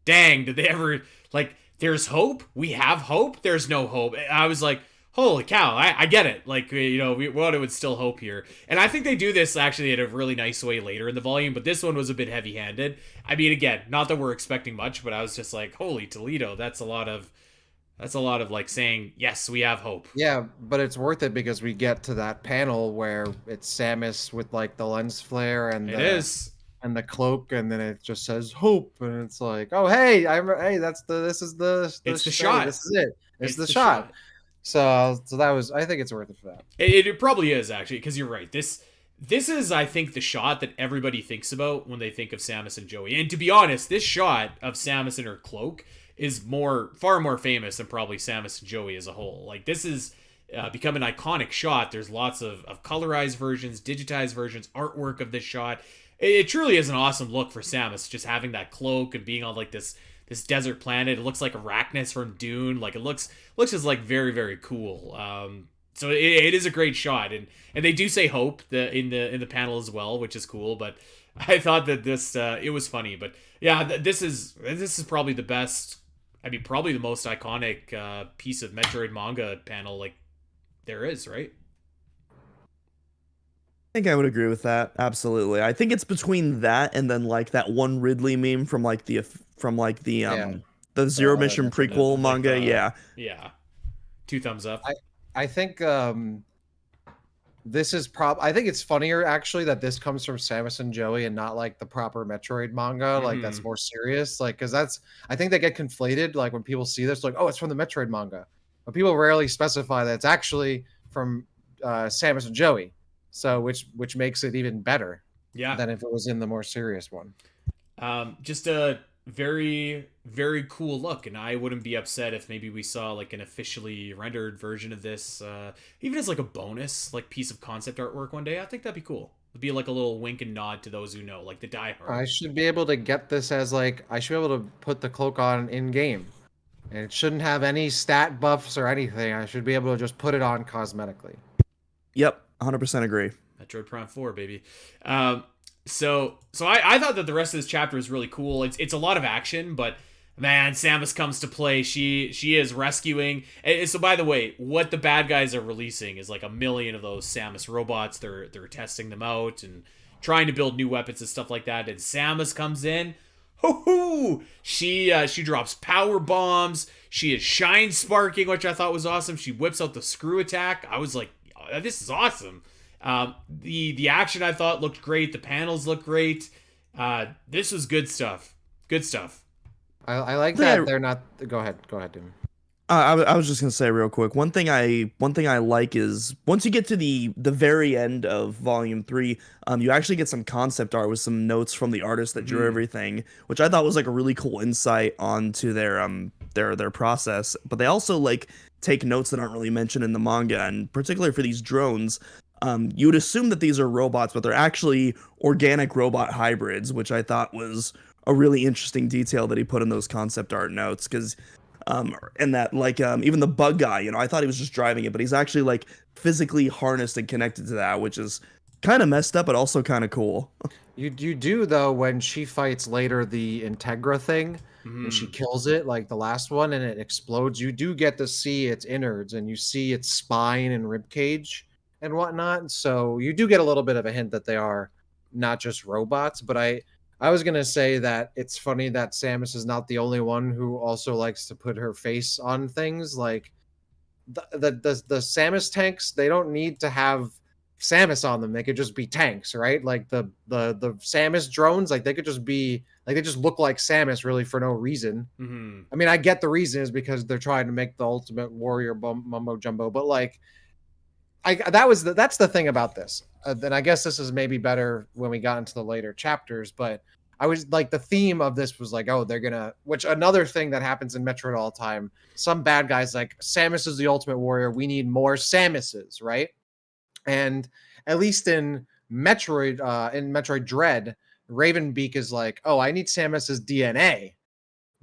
Dang, did they ever like? There's hope. We have hope. There's no hope. I was like, holy cow, I get it. Like, we would still hope here. And I think they do this actually in a really nice way later in the volume, but this one was a bit heavy-handed. I mean, again, not that we're expecting much, but I was just like, holy Toledo, that's a lot of like saying, yes, we have hope. Yeah, but it's worth it because we get to that panel where it's Samus with like the lens flare and and the cloak, and then it just says hope, and it's like, oh hey, this is the shot. This is it. It's the shot. So that was, I think it's worth it for that. It probably is actually, because you're right. This is, I think, the shot that everybody thinks about when they think of Samus and Joey. And to be honest, this shot of Samus in her cloak is far more famous than probably Samus and Joey as a whole. Like this is become an iconic shot. There's lots of colorized versions, digitized versions, artwork of this shot. It truly is an awesome look for Samus, just having that cloak and being on like this desert planet. It looks like Arachnis from Dune. Like it looks just like very, very cool. So it is a great shot, and they do say hope in the panel as well, which is cool. But I thought that this it was funny, but yeah, this is probably the best. I mean, probably the most iconic piece of Metroid manga panel like there is, right? I think I would agree with that. Absolutely. I think it's between that and then like that one Ridley meme from like Yeah. the Zero Mission Metroid prequel Like manga. Yeah. yeah, 2 thumbs up. I think this is I think it's funnier actually that this comes from Samus and Joey and not like the proper Metroid manga, like that's more serious. Like, because I think they get conflated. Like when people see this, like, oh, it's from the Metroid manga, but people rarely specify that it's actually from Samus and Joey. So which makes it even better Yeah. than if it was in the more serious one. Just a very, very cool look, and I wouldn't be upset if maybe we saw like an officially rendered version of this, even as like a bonus, like piece of concept artwork one day. I think that'd be cool. It'd be like a little wink and nod to those who know, like the diehard. I should be able to get this as like I should be able to put the cloak on in game, and it shouldn't have any stat buffs or anything. I should be able to just put it on cosmetically. Yep. 100% agree. Metroid Prime 4, baby. So I thought that the rest of this chapter was really cool. It's a lot of action, but man, Samus comes to play. She is rescuing. And so by the way, what the bad guys are releasing is like 1 million of those Samus robots. They're testing them out and trying to build new weapons and stuff like that. And Samus comes in. Hoo-hoo! She drops power bombs. She is shine sparking, which I thought was awesome. She whips out the screw attack. I was like, oh, this is awesome. The action I thought looked great. The panels look great. This was good stuff. Good stuff. I like that they're not. Go ahead, Doom. I was just gonna say real quick. One thing I like is once you get to the very end of Volume 3, you actually get some concept art with some notes from the artist that drew everything, which I thought was like a really cool insight onto their process. But they also like take notes that aren't really mentioned in the manga, and particularly for these drones. You would assume that these are robots, but they're actually organic robot hybrids, which I thought was a really interesting detail that he put in those concept art notes. Because, and that like even the bug guy, I thought he was just driving it, but he's actually like physically harnessed and connected to that, which is kind of messed up, but also kind of cool. You do though when she fights later the Integra thing. And she kills it like the last one, and it explodes. You do get to see its innards, and you see its spine and rib cage and whatnot. So you do get a little bit of a hint that they are not just robots. But I was gonna say that it's funny that Samus is not the only one who also likes to put her face on things. Like the Samus tanks, they don't need to have Samus on them. They could just be tanks, right? Like the Samus drones, like they could just be like they just look like Samus really for no reason. I mean, I get the reason is because they're trying to make the Ultimate Warrior mumbo jumbo, but like that's the thing about this. Then I guess this is maybe better when we got into the later chapters, but I was like the theme of this was like, oh, they're gonna, which another thing that happens in Metroid all the time. Some bad guys like Samus is the Ultimate Warrior. We need more Samuses, right? And at least in Metroid Dread, Ravenbeak is like, oh, I need Samus's DNA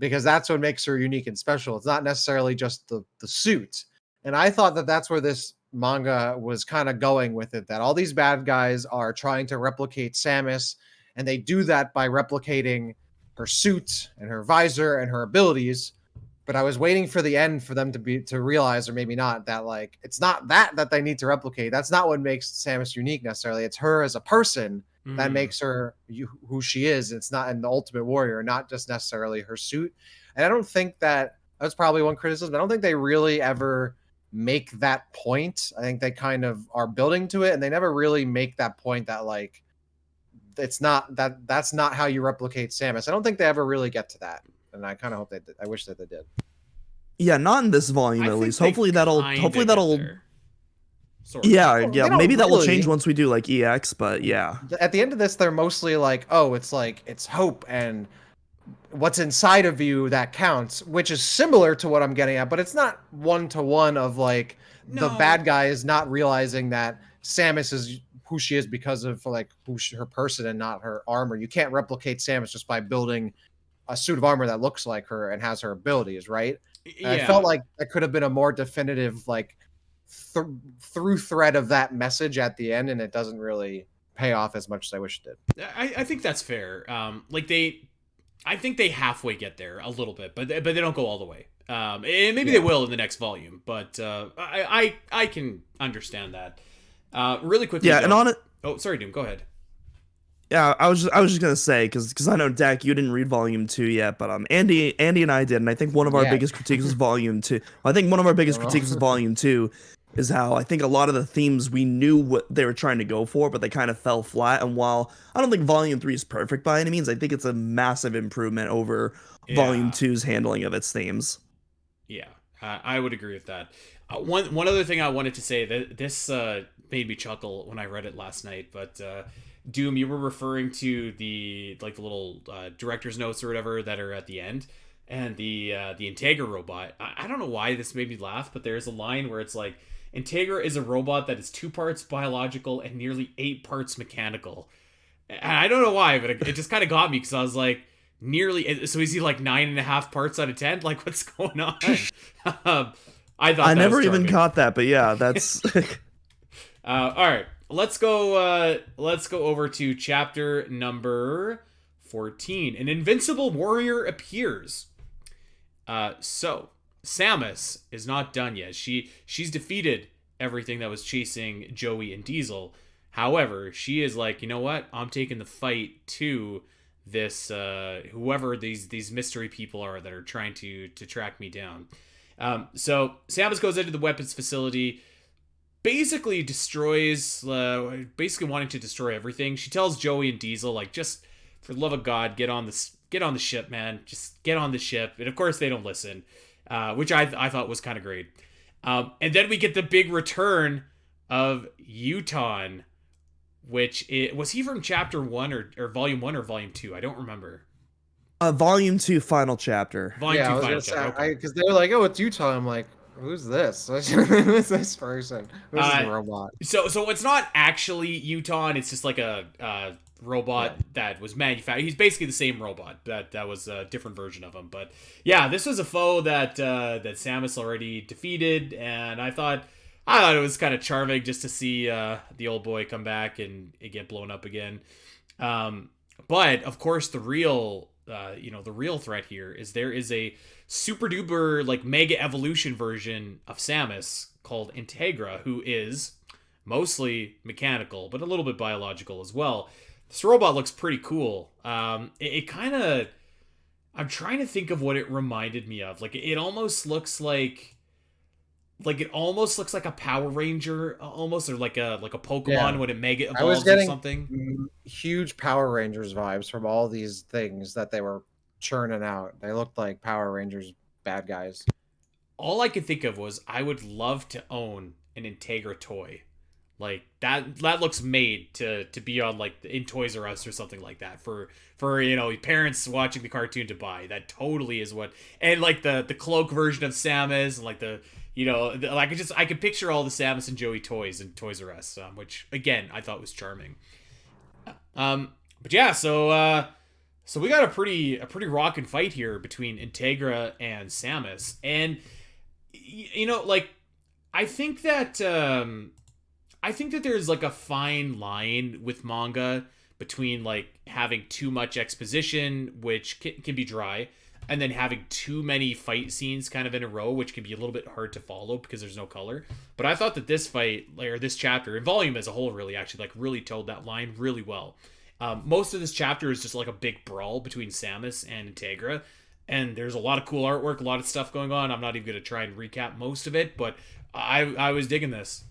because that's what makes her unique and special. It's not necessarily just the suit. And I thought that that's where this manga was kind of going with it, that all these bad guys are trying to replicate Samus, and they do that by replicating her suit and her visor and her abilities. But I was waiting for the end for them to realize, or maybe not, that like it's not that they need to replicate. That's not what makes Samus unique necessarily. It's her as a person that makes her who she is. It's not in the Ultimate Warrior, not just necessarily her suit. And I don't think that's probably one criticism. I don't think they really ever make that point. I think they kind of are building to it, and they never really make that point that like it's not that's not how you replicate Samus. I don't think they ever really get to that, and I kind of hope they did. I wish that they did. Yeah, not in this volume at least. Hopefully that'll sort of. Yeah, maybe that will change once we do like EX, but yeah. At the end of this, they're mostly like, oh, it's hope and what's inside of you that counts, which is similar to what I'm getting at, but it's not one-to-one of like the bad guy is not realizing that Samus is who she is because of like her person and not her armor. You can't replicate Samus just by building a suit of armor that looks like her and has her abilities, right? Yeah. I felt like that could have been a more definitive like through thread of that message at the end, and it doesn't really pay off as much as I wish it did. I think that's fair. I think they halfway get there a little bit, but they don't go all the way. And maybe they will in the next volume, but I can understand that. Really quickly. Yeah, though, and on it. Oh, sorry, Doom. Go ahead. Yeah, I was just gonna say because I know Dak, you didn't read volume 2 yet, but Andy and I did, and I think one of our biggest critiques was volume 2. I think one of our biggest critiques was volume 2, is how I think a lot of the themes we knew what they were trying to go for, but they kind of fell flat. And while I don't think volume 3 is perfect by any means, I think it's a massive improvement over volume 2's handling of its themes. Yeah, I would agree with that. One other thing I wanted to say, that this made me chuckle when I read it last night, but. Doom, you were referring to the little director's notes or whatever that are at the end, and the Integra robot. I don't know why this made me laugh, but there's a line where it's like, Integra is a robot that is 2 parts biological and nearly 8 parts mechanical. And I don't know why, but it just kind of got me, because I was like, nearly. So is he like 9.5 parts out of 10? Like, what's going on? I never even caught that, but yeah, that's. All right. Let's go over to chapter number 14. An invincible warrior appears. So Samus is not done yet. She's defeated everything that was chasing Joey and Diesel. However, she is like, you know what? I'm taking the fight to this whoever these mystery people are that are trying to track me down. So Samus goes into the weapons facility. Basically destroys, basically wanting to destroy everything. She tells Joey and Diesel, like, just for the love of God, get on the ship, man. Just get on the ship. And of course they don't listen, which I thought was kind of great. And then we get the big return of Uton, was he from chapter 1 or volume 1 or volume 2? I don't remember. Volume 2 final chapter. Volume 2 final chapter. Because they were like, oh, it's Uton. I'm like, who's this? Who's this person? Who's this robot? So it's not actually Uton. It's just like a robot that was manufactured. He's basically the same robot. That was a different version of him. But yeah, this was a foe that Samus already defeated, and I thought it was kind of charming just to see the old boy come back and it get blown up again. But of course, the real threat here is there is a super duper like mega evolution version of Samus called Integra, who is mostly mechanical but a little bit biological as well. This robot looks pretty cool. It kind of, I'm trying to think of what it reminded me of. Like, it almost looks like a Power Ranger almost, or like a Pokemon when it mega evolves, I was getting or something. Huge Power Rangers vibes from all these things that they were churning out. They looked like Power Rangers bad guys. All I could think of was, I would love to own an Integra toy. Like, that looks made to be on, like, in Toys R Us or something like that for parents watching the cartoon to buy. That totally is what. And like the cloak version of Samus, and like I could picture all the Samus and Joey toys in Toys R Us, which again I thought was charming. But yeah, so we got a pretty rockin' fight here between Integra and Samus, and I think that there's like a fine line with manga between like having too much exposition, which can be dry, and then having too many fight scenes kind of in a row, which can be a little bit hard to follow because there's no color. But I thought that this fight, or this chapter, and volume as a whole, really toed that line really well. Most of this chapter is just like a big brawl between Samus and Integra, and there's a lot of cool artwork, a lot of stuff going on. I'm not even going to try and recap most of it, but I was digging this.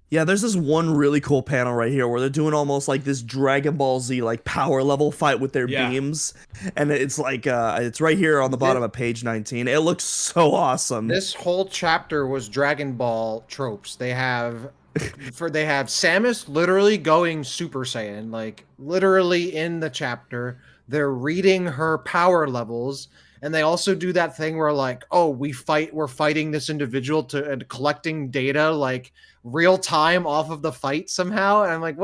Yeah, there's this one really cool panel right here where they're doing almost like this Dragon Ball Z like power level fight with their beams, and it's like it's right here on the bottom of page 19. It looks so awesome. This whole chapter was Dragon Ball tropes. They have Samus literally going Super Saiyan, like literally in the chapter. They're reading her power levels, and they also do that thing where like, oh, we're fighting this individual and collecting data like real time off of the fight somehow. And I'm like,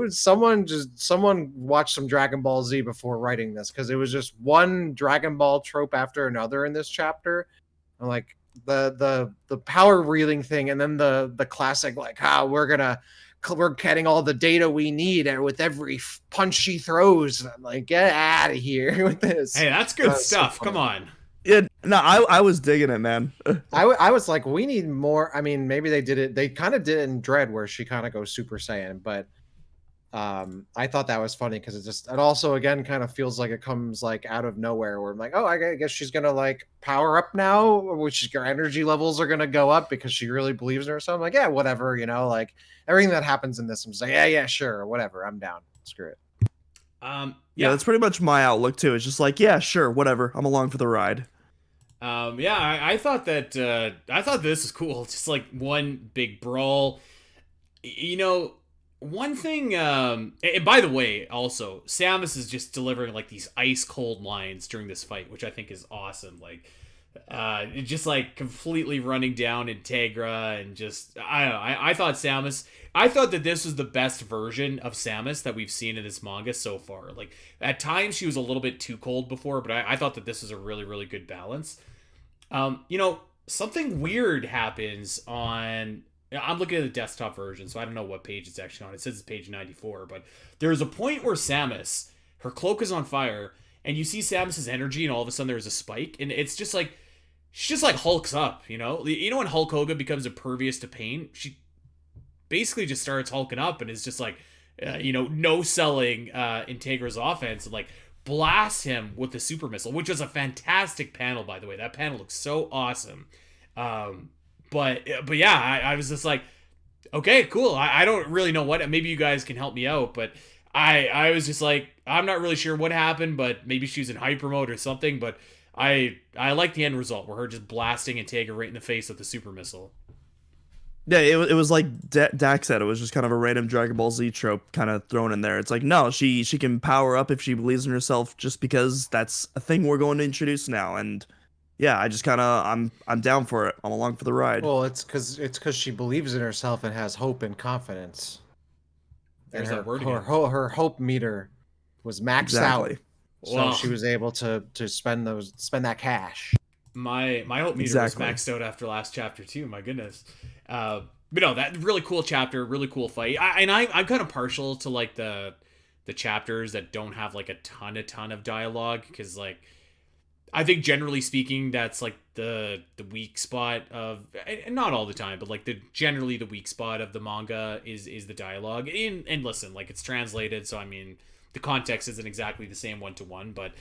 someone watch some Dragon Ball Z before writing this, because it was just one Dragon Ball trope after another in this chapter. I'm like, the power reeling thing, and then the classic like, we're getting all the data we need with every punch she throws. I'm like, get out of here with this. Hey, that's good So stuff. funny. Come on. Yeah, no, I was digging it, man. I was like, we need more. I mean, maybe they did it. They kind of did it in Dread, where she kind of goes Super Saiyan. But I thought that was funny because it also again kind of feels like it comes like out of nowhere. Where I'm like, oh, I guess she's gonna like power up now, which her energy levels are gonna go up because she really believes in herself. I'm like, yeah, whatever, like everything that happens in this, I'm just like, yeah, sure, whatever, I'm down. Screw it. Yeah, that's pretty much my outlook too. It's just like, yeah, sure, whatever. I'm along for the ride. I thought that I thought this was cool. Just like one big brawl. One thing. And by the way, also Samus is just delivering like these ice cold lines during this fight, which I think is awesome. Like, just like completely running down Integra and just I don't know. I thought Samus. I thought that this was the best version of Samus that we've seen in this manga so far. Like at times she was a little bit too cold before, but I thought that this was a really, really good balance. Something weird happens on. I'm looking at the desktop version, so I don't know what page it's actually on. It says it's page 94, but there's a point where Samus, her cloak is on fire, and you see Samus's energy, and all of a sudden there's a spike, and it's just like she just like hulks up. You know when Hulk Hogan becomes impervious to pain, she basically just starts hulking up and is just like, no selling Integra's offense and like blast him with the super missile, which was a fantastic panel, by the way. That panel looks so awesome. But yeah, I was just like, okay, cool. I don't really know what. Maybe you guys can help me out, but I was just like, I'm not really sure what happened, but maybe she was in hyper mode or something. But I like the end result where her just blasting Integra right in the face with the super missile. Yeah, it was like Dak said. It was just kind of a random Dragon Ball Z trope kind of thrown in there. It's like, no, she can power up if she believes in herself, just because that's a thing we're going to introduce now. And yeah, I just kind of I'm down for it. I'm along for the ride. Well, it's because she believes in herself and has hope and confidence. There's And that word her hope meter was maxed out, so Well, she was able to spend that cash. My hope meter was maxed out after last chapter too. My goodness. But no, that really cool chapter, really cool fight. I'm kind of partial to like the chapters that don't have like a ton of dialogue, because like I think generally speaking that's like the weak spot of, and not all the time, but like generally the weak spot of the manga is the dialogue. And listen, like it's translated, so I mean the context isn't exactly the same one-to-one, but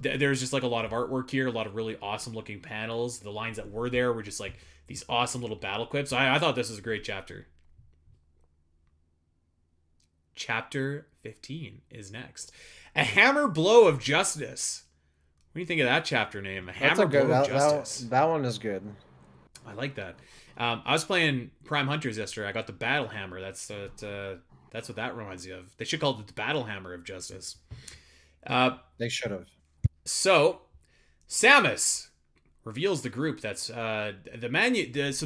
there's just like a lot of artwork here, a lot of really awesome looking panels. The lines that were there were just like these awesome little battle quips. I thought this was a great chapter. Chapter 15 is next. A Hammer Blow of Justice. What do you think of that chapter name? A Hammer Blow of Justice. That one is good. I like that. I was playing Prime Hunters yesterday. I got the Battle Hammer. That's what that reminds you of. They should call it the Battle Hammer of Justice. They should have. So, Samus reveals the group that's so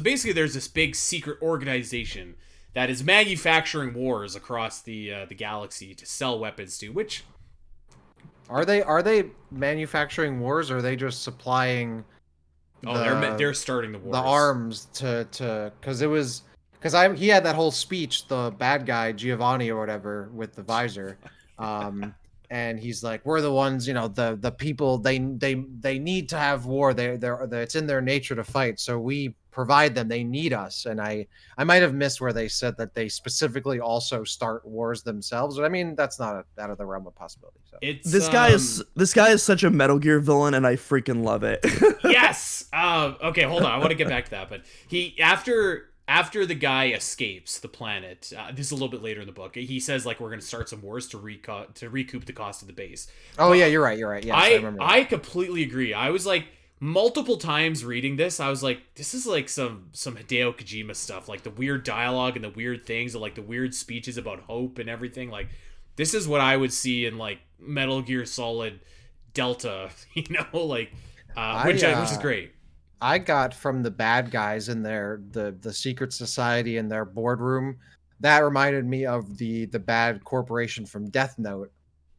basically there's this big secret organization that is manufacturing wars across the galaxy to sell weapons to, which are they manufacturing wars, or are they just supplying they're starting the wars. The arms to because he had that whole speech, the bad guy Giovanni or whatever with the visor, and he's like, we're the ones, the people they need to have war. They're it's in their nature to fight, so we provide them. They need us. And I might have missed where they said that they specifically also start wars themselves, but I mean that's not out of the realm of possibility. So this guy is such a Metal Gear villain, and I freaking love it. Yes. Okay, hold on. I want to get back to that, but he after the guy escapes the planet, this is a little bit later in the book, he says like we're going to start some wars to recoup the cost of the base. Oh yeah, you're right. Yes, I remember. I completely agree. I was like multiple times reading this, I was like, this is like some Hideo Kojima stuff, like the weird dialogue and the weird things, and like the weird speeches about hope and everything. Like this is what I would see in like Metal Gear Solid Delta, which is great. I got from the bad guys in the secret society in their boardroom, that reminded me of the bad corporation from Death Note.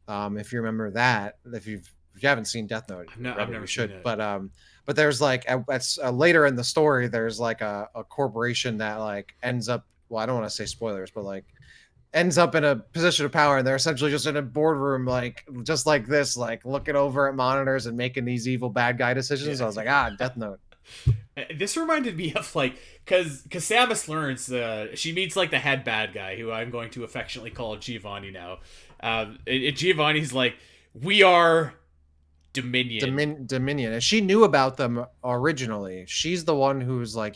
If you remember that, if you've if you haven't seen Death Note, I've never you seen should. it. But there's like later in the story, there's like a corporation that like ends up. Well, I don't want to say spoilers, but like ends up in a position of power, and they're essentially just in a boardroom, like just like this, like looking over at monitors and making these evil bad guy decisions. Yeah. I was like, Death Note. This reminded me of like because Samus learns she meets like the head bad guy who I'm going to affectionately call Giovanni now. Giovanni's like, we are Dominion. Dominion, and she knew about them originally. She's the one who's like,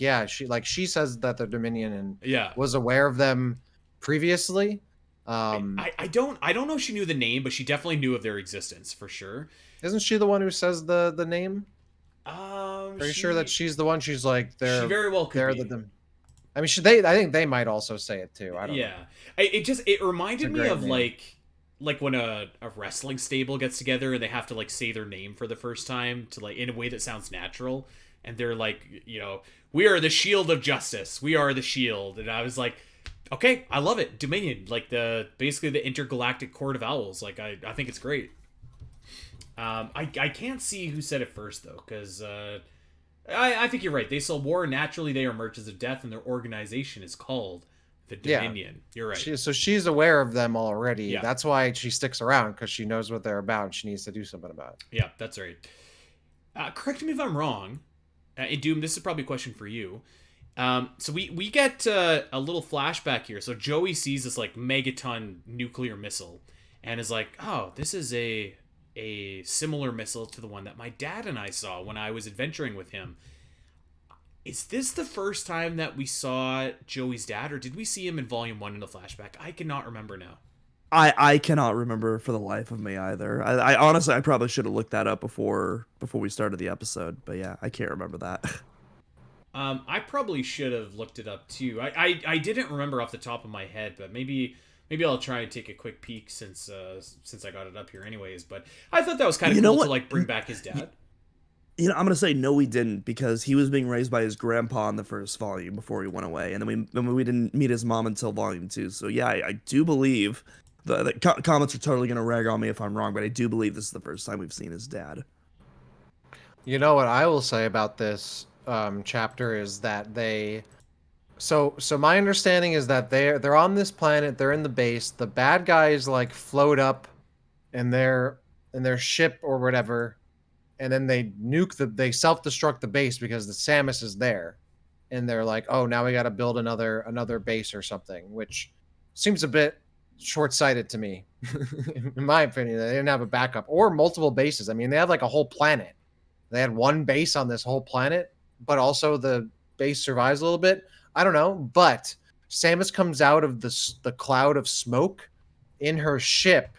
she says that they're Dominion and Yeah. was aware of them previously. I don't know if she knew the name, but she definitely knew of their existence for sure. Isn't she the one who says the name? Pretty sure that she's the one. She's like, she very well could be. I mean, I think they might also say it too. I don't know. It reminded me of name. like when a wrestling stable gets together and they have to like say their name for the first time to like in a way that sounds natural, and they're like, we are the Shield of Justice, we are the Shield. And I was like, okay, I love it. Dominion, like basically the intergalactic court of owls. Like I think it's great. I can't see who said it first though, because I think you're right. They sell war. Naturally, they are merchants of death, and their organization is called the Dominion. Yeah. You're right. So she's aware of them already. Yeah. That's why she sticks around, because she knows what they're about. And she needs to do something about it. Yeah, that's right. Correct me if I'm wrong. Doom, this is probably a question for you. So we get a little flashback here. So Joey sees this like megaton nuclear missile, and is like, "Oh, this is a similar missile to the one that my dad and I saw when I was adventuring with him." Is this the first time that we saw Joey's dad, or did we see him in Volume 1 in the flashback? I cannot remember now. I cannot remember for the life of me either. I honestly, I probably should have looked that up before we started the episode, but yeah, I can't remember that. I probably should have looked it up too. I didn't remember off the top of my head, but maybe I'll try and take a quick peek since I got it up here anyways. But I thought that was kind of cool to like bring back his dad. I'm gonna say no, we didn't, because he was being raised by his grandpa in the first volume before he went away, and then we didn't meet his mom until Volume 2. So yeah, I do believe the comments are totally gonna rag on me if I'm wrong, but I do believe this is the first time we've seen his dad. You know what I will say about this chapter is that so my understanding is that they're on this planet, they're in the base, the bad guys like float up in their ship or whatever, and then they they self-destruct the base because the Samus is there, and they're like, oh, now we got to build another base or something, which seems a bit short-sighted to me. In my opinion, they didn't have a backup or multiple bases. I mean, they had like a whole planet. They had one base on this whole planet, but also the base survives a little bit. I don't know, but Samus comes out of the cloud of smoke in her ship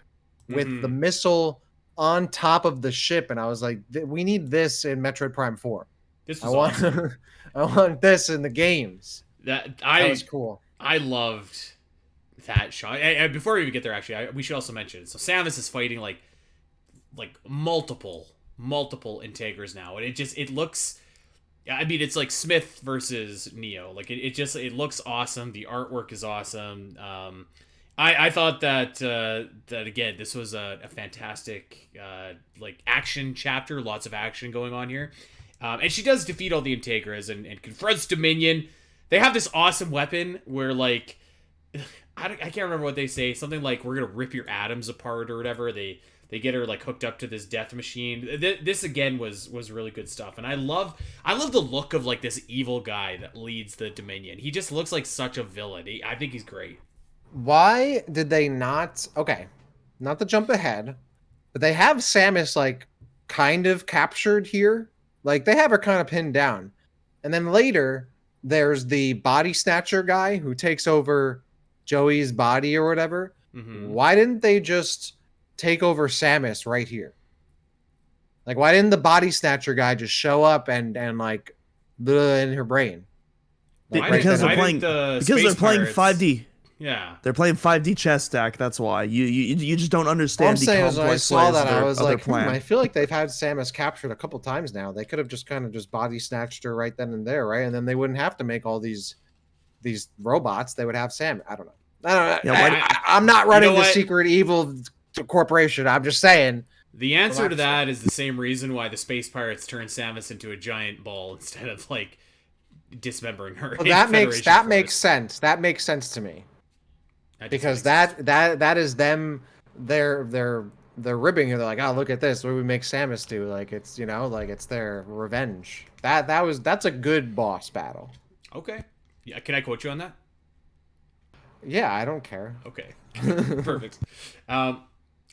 with the missile on top of the ship, and I was like, we need this in Metroid Prime 4. This was awesome. I want this in the games. That was cool. I loved that shot. Before we even get there, actually, we should also mention, so Samus is fighting like multiple Integras now, and it looks, I mean, it's like Smith versus Neo. Like it looks awesome. The artwork is awesome. I thought that again, this was a fantastic like action chapter. Lots of action going on here, and she does defeat all the Integras and confronts Dominion. They have this awesome weapon where like I can't remember what they say. Something like, we're gonna rip your atoms apart or whatever. They get her like hooked up to this death machine. This again was really good stuff, and I love the look of like this evil guy that leads the Dominion. He just looks like such a villain. I think he's great. Why did they not? Okay, not to jump ahead, but they have Samus like kind of captured here. Like they have her kind of pinned down, and then later there's the body snatcher guy who takes over Joey's body or whatever. Mm-hmm. Why didn't they just take over Samus right here? Like, why didn't the body snatcher guy just show up and like in her brain? Like, because they're playing 5D. Yeah, they're playing 5D chess stack. That's why you just don't understand. The complex I saw that I was like, I feel like they've had Samus captured a couple times now. They could have just kind of just body snatched her right then and there, right? And then they wouldn't have to make all these robots. They would have Sam. I don't know. Yeah, I'm not running the secret evil corporation. I'm just saying The answer to that's- that is the same reason why the space pirates turned Samus into a giant ball instead of like dismembering her. Well, in that makes Federation Force. sense. That makes sense to me. That does Because make sense. that is them, they're ribbing her. They're like, oh, look at this, what do we make Samus do? Like, it's, you know, like, it's their revenge. That's a good boss battle. Okay. Yeah, can I quote you on that? Yeah, I don't care. Okay. Perfect.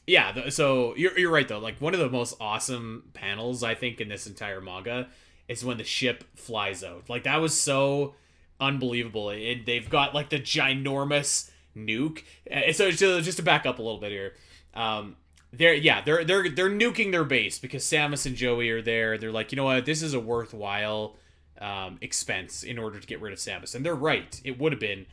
Yeah, so you're right though. Like, one of the most awesome panels I think in this entire manga is when the ship flies out. Like, that was so unbelievable. They've got like the ginormous nuke. So just to back up a little bit here, they're nuking their base because Samus and Joey are there. They're like, you know what, this is a worthwhile expense in order to get rid of Samus, and they're right. It would have been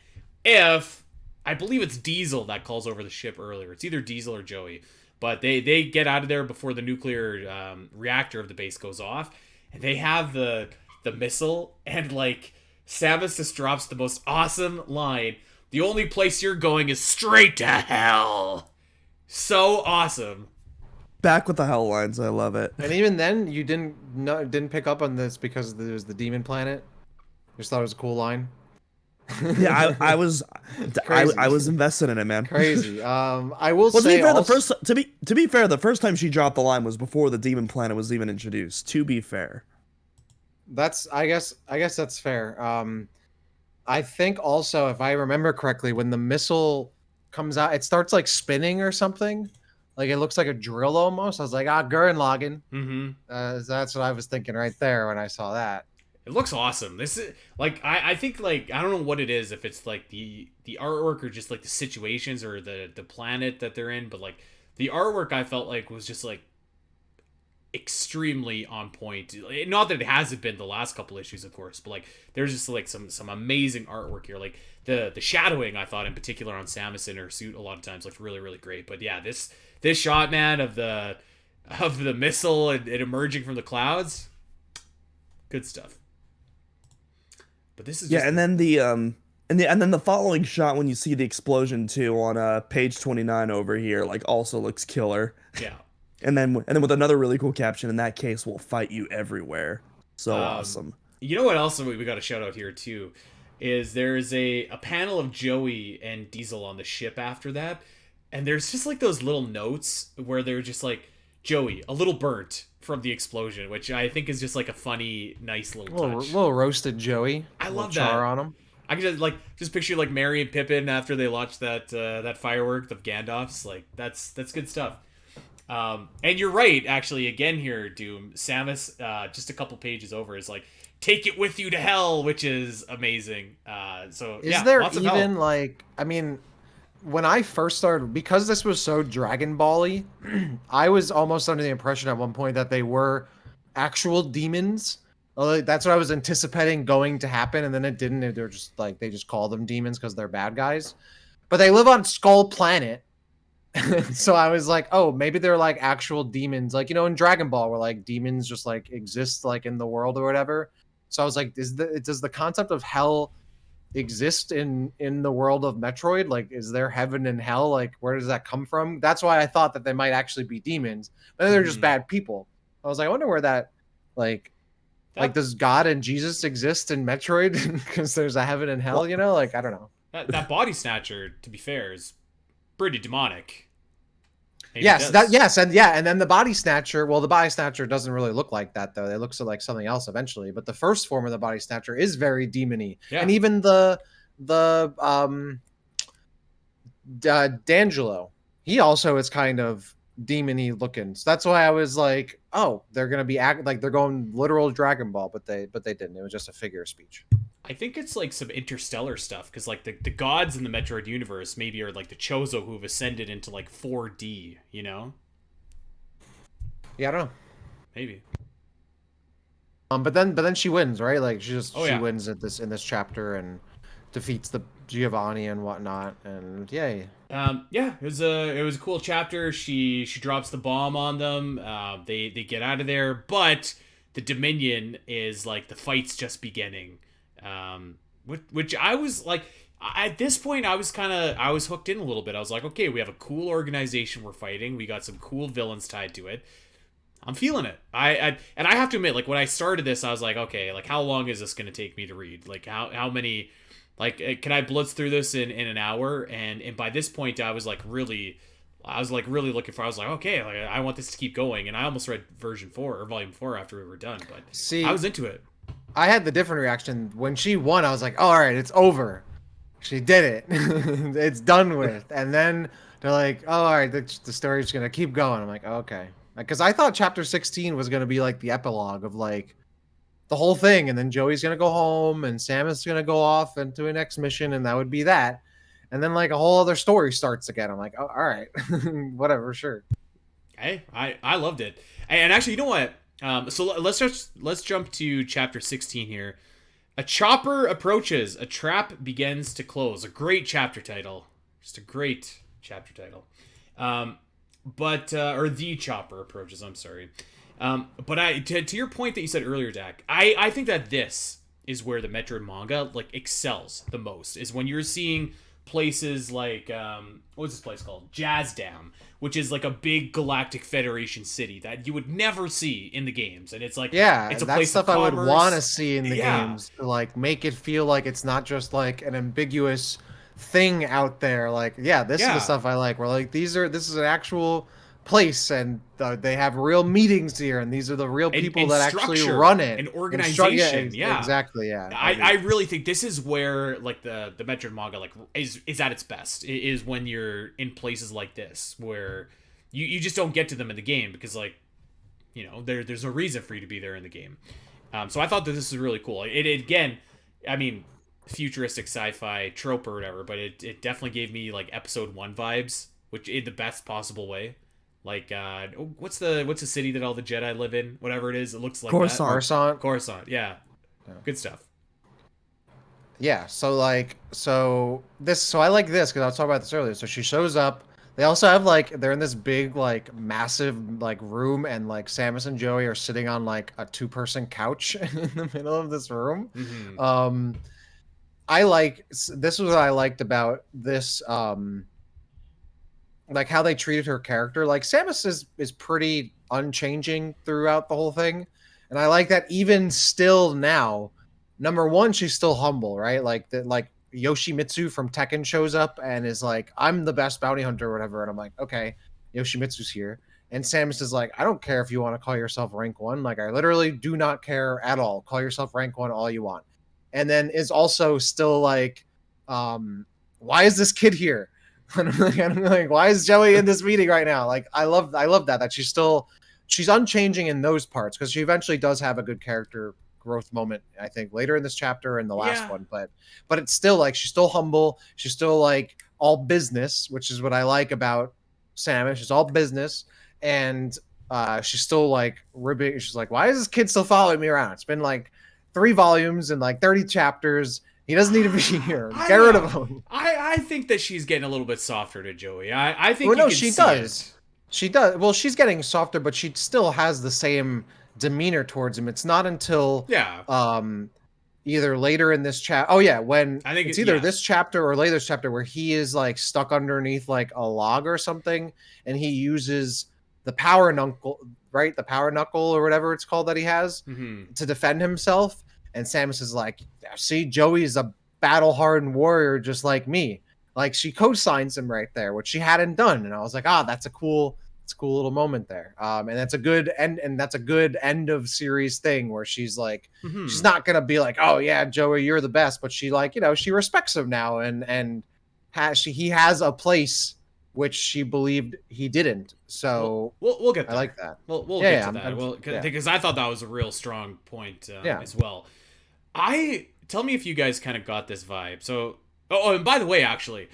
if, I believe it's Diesel that calls over the ship earlier. It's either Diesel or Joey, but they get out of there before the nuclear reactor of the base goes off, and they have the missile, and like Samus just drops the most awesome line. The only place you're going is straight to hell. So awesome. Back with the hell lines. I love it. And even then, you didn't pick up on this because there's the demon planet. Just thought it was a cool line. Yeah, I was Crazy. I was invested in it, man. Crazy. I will Well, say to be fair, also, to be fair, the first time she dropped the line was before the demon planet was even introduced. To be fair, that's I guess that's fair. I think also, if I remember correctly, when the missile comes out, it starts like spinning or something. Like, it looks like a drill almost. I was like, Gurren Lagann. Mm-hmm. That's what I was thinking right there when I saw that. It looks awesome. This is like, I think, like, I don't know what it is, if it's like the artwork or just like the situations or the planet that they're in, but like the artwork I felt like was just like extremely on point. Not that it hasn't been the last couple issues, of course, but like there's just like some amazing artwork here. Like the shadowing, I thought in particular on Samus in her suit a lot of times looked really, really great. But yeah, this shot, man, of the missile and it emerging from the clouds, good stuff. But this is just and then the following shot when you see the explosion too on page 29 over here, like, also looks killer. yeah. And then with another really cool caption, in that case, we'll fight you everywhere. So awesome. You know what else we got to shout out here too is there's a panel of Joey and Diesel on the ship after that, and there's just like those little notes where they're just like, Joey, a little burnt from the explosion, which I think is just like a funny, nice little touch. Little roasted Joey. I love char that. on him. I can just picture like Mary and Pippin after they launched that firework of Gandalf's. Like, that's good stuff. And you're right, actually, again here, Doom. Samus, just a couple pages over, is like, take it with you to hell, which is amazing. Is there lots of hell. even like, I mean, when I first started, because this was so Dragon Ball-y, I was almost under the impression at one point that they were actual demons. That's what I was anticipating going to happen, and then it didn't. They're just like, they just call them demons because they're bad guys. But they live on Skull Planet. So I was like, oh, maybe they're like actual demons, like, you know, in Dragon Ball, where like demons just like exist like in the world or whatever. So I was like, does the concept of hell exist in the world of Metroid? Like, is there heaven and hell? Like, where does that come from? That's why I thought that they might actually be demons, but they're just bad people. I was like, I wonder where that does God and Jesus exist in Metroid? Because there's a heaven and hell, you know? Like, I don't know. That body snatcher, to be fair, is pretty demonic. Maybe Yes, and then the body snatcher. Well, the body snatcher doesn't really look like that though. It looks like something else eventually. But the first form of the body snatcher is very demony, and even D'Angelo, he also is kind of demony looking. So that's why I was like, oh, they're gonna be like they're going literal Dragon Ball, but they didn't. It was just a figure of speech. I think it's like some interstellar stuff, because like the gods in the Metroid universe maybe are like the Chozo who have ascended into like 4D, you know? Yeah, I don't know. Maybe. But then she wins, right? Like, she wins in this chapter and defeats the Giovanni and whatnot, and yay. It was a cool chapter. She drops the bomb on them. They get out of there, but the Dominion is like, the fight's just beginning. Which I was like, At this point, I was hooked in a little bit. I was like, okay, we have a cool organization we're fighting. We got some cool villains tied to it. I'm feeling it. And I have to admit, like when I started this, I was like, okay, like how long is this going to take me to read? Like how many, like can I blitz through this in an hour? And by this point, I was really looking for. I was like, okay, like I want this to keep going. And I almost read version 4 or volume 4 after we were done. But See, I was into it. I had the different reaction when she won. I was like, oh, all right, it's over. She did it. It's done with. And then they're like, oh, all right, the story's gonna keep going. I'm like, oh, okay, because I thought chapter 16 was gonna be like the epilogue of like the whole thing, and then Joey's gonna go home, and Samus is gonna go off into a next mission, and that would be that. And then like a whole other story starts again. I'm like, oh, all right, whatever, sure. Hey, I loved it. And actually, you know what? So let's jump to chapter 16 here. A chopper approaches. A trap begins to close. A great chapter title. Just a great chapter title. Or the chopper approaches. I'm sorry. But to your point that you said earlier, Dak, I think that this is where the Metroid manga like excels the most. Is when you're seeing places like what's this place called? Jazzdam, which is like a big Galactic Federation city that you would never see in the games, and it's like it's a that's place stuff of I would commerce. want to see in the games to like make it feel like it's not just like an ambiguous thing out there. Like, this is the stuff I like. Where like this is an actual place, and they have real meetings here, and these are the real people that actually run it. An organization, exactly. I really think this is where like the Metroid manga like is at its best. Is when you're in places like this where you just don't get to them in the game because like there's no reason for you to be there in the game. So I thought that this was really cool. It again, I mean, futuristic sci-fi trope or whatever, but it definitely gave me like episode 1 vibes, which in the best possible way. Like what's the city that all the Jedi live in? Whatever it is, it looks like Coruscant. Coruscant, yeah. Good stuff. Yeah, so I like this because I was talking about this earlier. So she shows up. They also have like they're in this big like massive like room, and like Samus and Joey are sitting on like a 2-person couch in the middle of this room. Mm-hmm. This was what I liked about this like how they treated her character. Like Samus is pretty unchanging throughout the whole thing, and I like that even still now. Number one, she's still humble, right? Like that, like Yoshimitsu from Tekken shows up and is like, "I'm the best bounty hunter," or whatever, and I'm like, "Okay, Yoshimitsu's here." And Samus is like, "I don't care if you want to call yourself rank 1. Like, I literally do not care at all. Call yourself rank 1 all you want." And then is also still like, "Why is this kid here?" And I'm like, why is Joey in this meeting right now? Like, I love that she's unchanging in those parts, because she eventually does have a good character growth moment, I think, later in this chapter and the last one. But it's still like she's still humble. She's still like all business, which is what I like about Samus. She's all business, and she's still like ribbing. She's like, why is this kid still following me around? It's been like 3 volumes and like 30 chapters. He doesn't need to be here. Get rid of him. I think that she's getting a little bit softer to Joey. I think she does. She does. Well, she's getting softer, but she still has the same demeanor towards him. It's not until either later in this chapter. Oh yeah, when I think it's either this chapter or later chapter where he is like stuck underneath like a log or something, and he uses the power knuckle, right? The power knuckle or whatever it's called that he has to defend himself. And Samus is like, see, Joey's a battle-hardened warrior just like me. Like, she co-signs him right there, which she hadn't done. And I was like, that's a cool little moment there. And that's a good end of series thing where she's like, she's not gonna be like, oh yeah, Joey, you're the best, but she like, she respects him now, and he has a place which she believed he didn't. So we'll get there. I like that. We'll get to that. Because I thought that was a real strong point as well. Tell me if you guys kind of got this vibe. So, and by the way, actually,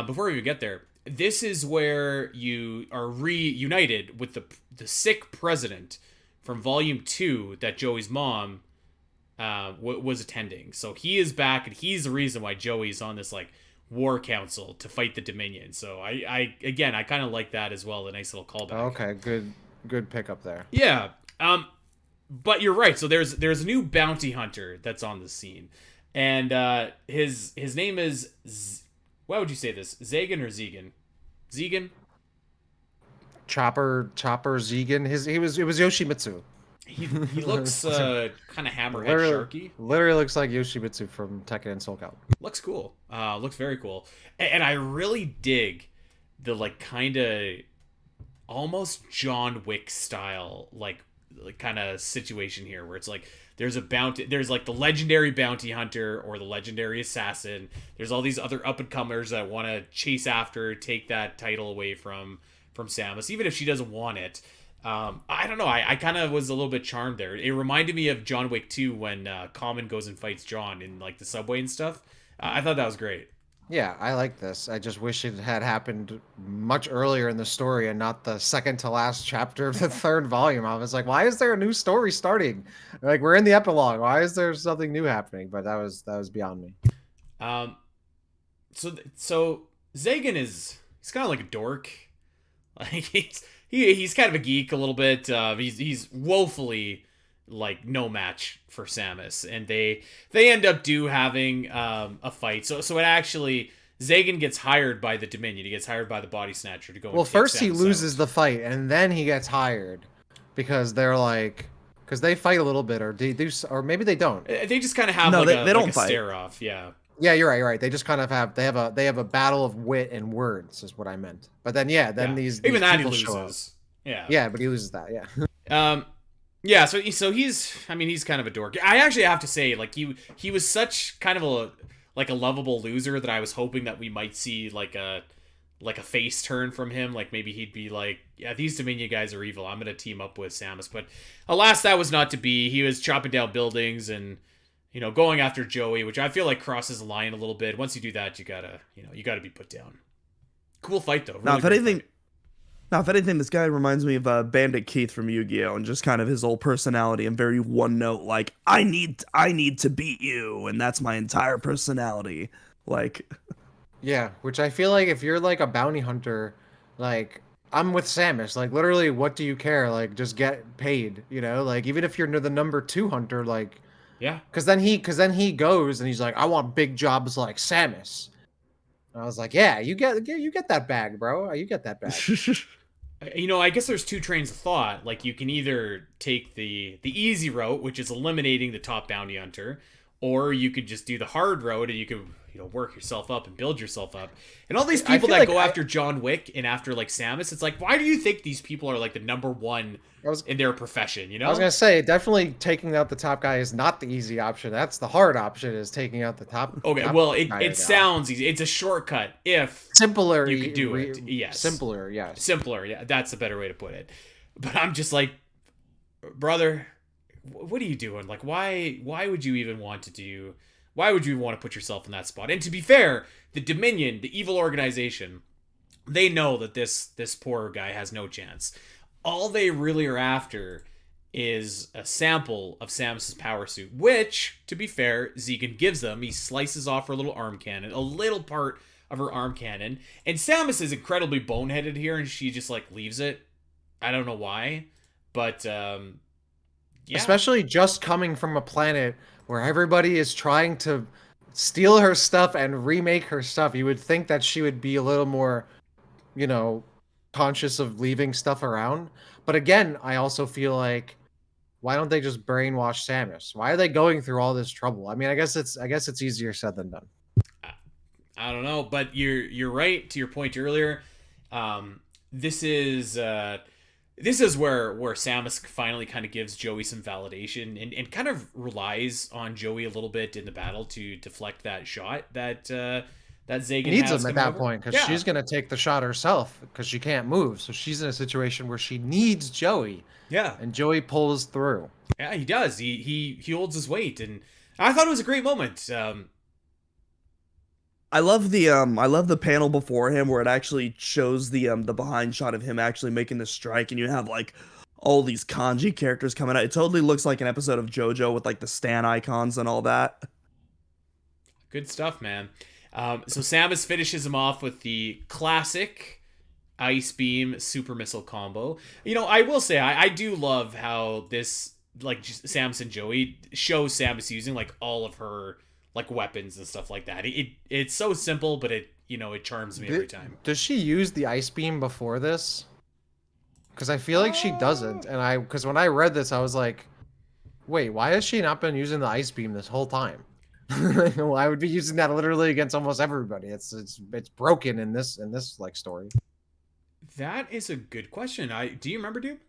before we even get there, this is where you are reunited with the sick president from Volume 2 that Joey's mom was attending. So he is back, and he's the reason why Joey's on this like war council to fight the Dominion. So I kind of like that as well. A nice little callback. Okay, good pickup there. Yeah. But you're right. So there's a new bounty hunter that's on the scene. And his name is why would you say this? Zagan or Zegan? Zegan? Chopper Zegan. It was Yoshimitsu. He looks kind of hammerhead Literally, sharky. literally looks like Yoshimitsu from Tekken and Soul Calibur. Looks cool. Looks very cool. And I really dig the like kind of almost John Wick style like kind of situation here where it's like there's like the legendary bounty hunter or the legendary assassin. There's all these other up and comers that want to chase after, take that title away from Samus, even if she doesn't want it. I don't know. I kind of was a little bit charmed there. It reminded me of John Wick 2 when Common goes and fights John in like the subway and stuff. I thought that was great. Yeah, I like this. I just wish it had happened much earlier in the story and not the second to last chapter of the third volume. I was like, why is there a new story starting? Like, we're in the epilogue. Why is there something new happening? But that was beyond me. So Zagan he's kind of like a dork. Like he's kind of a geek a little bit. He's woefully like no match for Samus, and they end up having a fight. So it actually Zagan gets hired by the Dominion. He gets hired by the Body Snatcher to go. Well, and first Samus he loses out. the fight, and then he gets hired because because they fight a little bit, or they do, or maybe they don't. They just kind of have No, like they don't a fight. stare off. Yeah. Yeah, you're right. You're right. They just kind of have they have a battle of wit and words, is what I meant. But then these even that he people show up. loses. Yeah. Yeah, but he loses that. Yeah. Yeah, so he's he's kind of a dork. I actually have to say, like he was such kind of a lovable loser that I was hoping that we might see like a face turn from him. Like maybe he'd be like, yeah, these Dominion guys are evil. I'm gonna team up with Samus. But alas, that was not to be. He was chopping down buildings and going after Joey, which I feel like crosses the line a little bit. Once you do that, you gotta be put down. Cool fight though. Really Now, if great anything, this guy reminds me of Bandit Keith from Yu-Gi-Oh! And just kind of his old personality and very one note, like I need to beat you, and that's my entire personality. Like, Yeah, which I feel like if you're like a bounty hunter, like I'm with Samus, like literally, what do you care? Like just get paid, Like even if you're the number 2 hunter, like Yeah. because then he goes and he's like, I want big jobs like Samus. And I was like, yeah, you get that bag, bro. You get that bag. I guess there's two trains of thought. Like you can either take the easy route, which is eliminating the top bounty hunter, or you could just do the hard road and you could work yourself up and build yourself up. And all these people that go after John Wick and after like Samus, it's like, why do you think these people are like the number one in their profession? I was gonna say, definitely taking out the top guy is not the easy option. That's the hard option, is taking out the top. Okay, top well, guy it sounds easy. It's a shortcut if simpler. you could do it. Yes, simpler. Yes, simpler. Yeah, that's a better way to put it. But I'm just like, brother, what are you doing? Like, why would you even want to do? Why would you want to put yourself in that spot? And to be fair, the Dominion, the evil organization, they know that this poor guy has no chance. All they really are after is a sample of Samus's power suit, which, to be fair, Zegan gives them. He slices off her little arm cannon, a little part of her arm cannon, and Samus is incredibly boneheaded here, and she just like leaves it. I don't know why, but yeah. Especially just coming from a planet where everybody is trying to steal her stuff and remake her stuff, you would think that she would be a little more, conscious of leaving stuff around. But again, I also feel like, why don't they just brainwash Samus? Why are they going through all this trouble? I mean, I guess it's easier said than done. I don't know, but you're right to your point earlier. This is where Samus finally kind of gives Joey some validation and kind of relies on Joey a little bit in the battle to deflect that shot that Zagan needs has him at that point, because she's gonna take the shot herself because she can't move. So she's in a situation where she needs Joey. Yeah, and Joey pulls through. Yeah, he does. He holds his weight, and I thought it was a great moment. I love the panel before him where it actually shows the behind shot of him actually making the strike, and you have like all these kanji characters coming out. It totally looks like an episode of JoJo with like the Stan icons and all that. Good stuff, man. So Samus finishes him off with the classic Ice Beam Super Missile combo. I will say I do love how this like Samus and Joey shows Samus using like all of her like weapons and stuff like that. It's so simple, but it charms me every time. Does she use the ice beam before this? Because I feel like she doesn't, and because when I read this, I was like, wait, why has she not been using the ice beam this whole time? Well, I would be using that literally against almost everybody. It's broken in this like story. That is a good question. Do you remember, dude?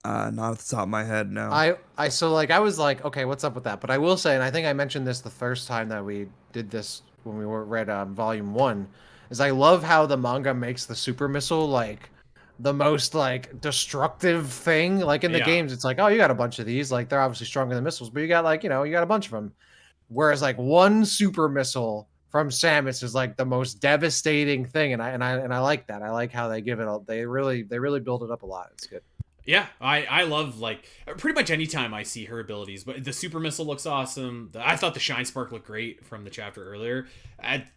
Not at the top of my head, no. I was like, okay, what's up with that? But I will say, and I think I mentioned this the first time that we did this when we read volume 1, is I love how the manga makes the super missile like the most like destructive thing. Like in the games, it's like, oh, you got a bunch of these, like they're obviously stronger than missiles, but you got like, you got a bunch of them. Whereas like one super missile from Samus is like the most devastating thing, and I like that. I like how they give it. They really build it up a lot. It's good. Yeah, I love, like, pretty much any time I see her abilities, but the super missile looks awesome. I thought the shine spark looked great from the chapter earlier.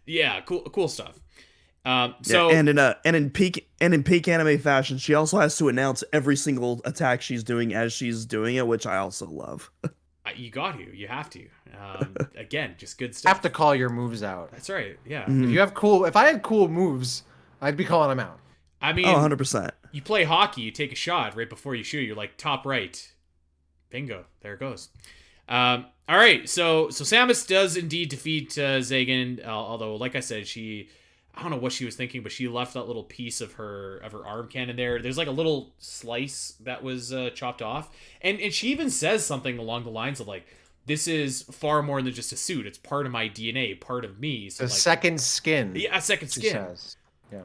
Yeah, cool stuff. So yeah, and in peak anime fashion, she also has to announce every single attack she's doing as she's doing it, which I also love. You have to. Again, just good stuff. Have to call your moves out. That's right. Yeah. If I had cool moves, I'd be calling them out. I mean, 100%. You play hockey, you take a shot right before you shoot. You're like top right, bingo. There it goes. All right, so Samus does indeed defeat Zagan. Although, like I said, I don't know what she was thinking, but she left that little piece of her arm cannon there. There's like a little slice that was chopped off, and she even says something along the lines of like, "This is far more than just a suit. It's part of my DNA, part of me." So a second skin. Yeah, a second skin. Says. Yeah.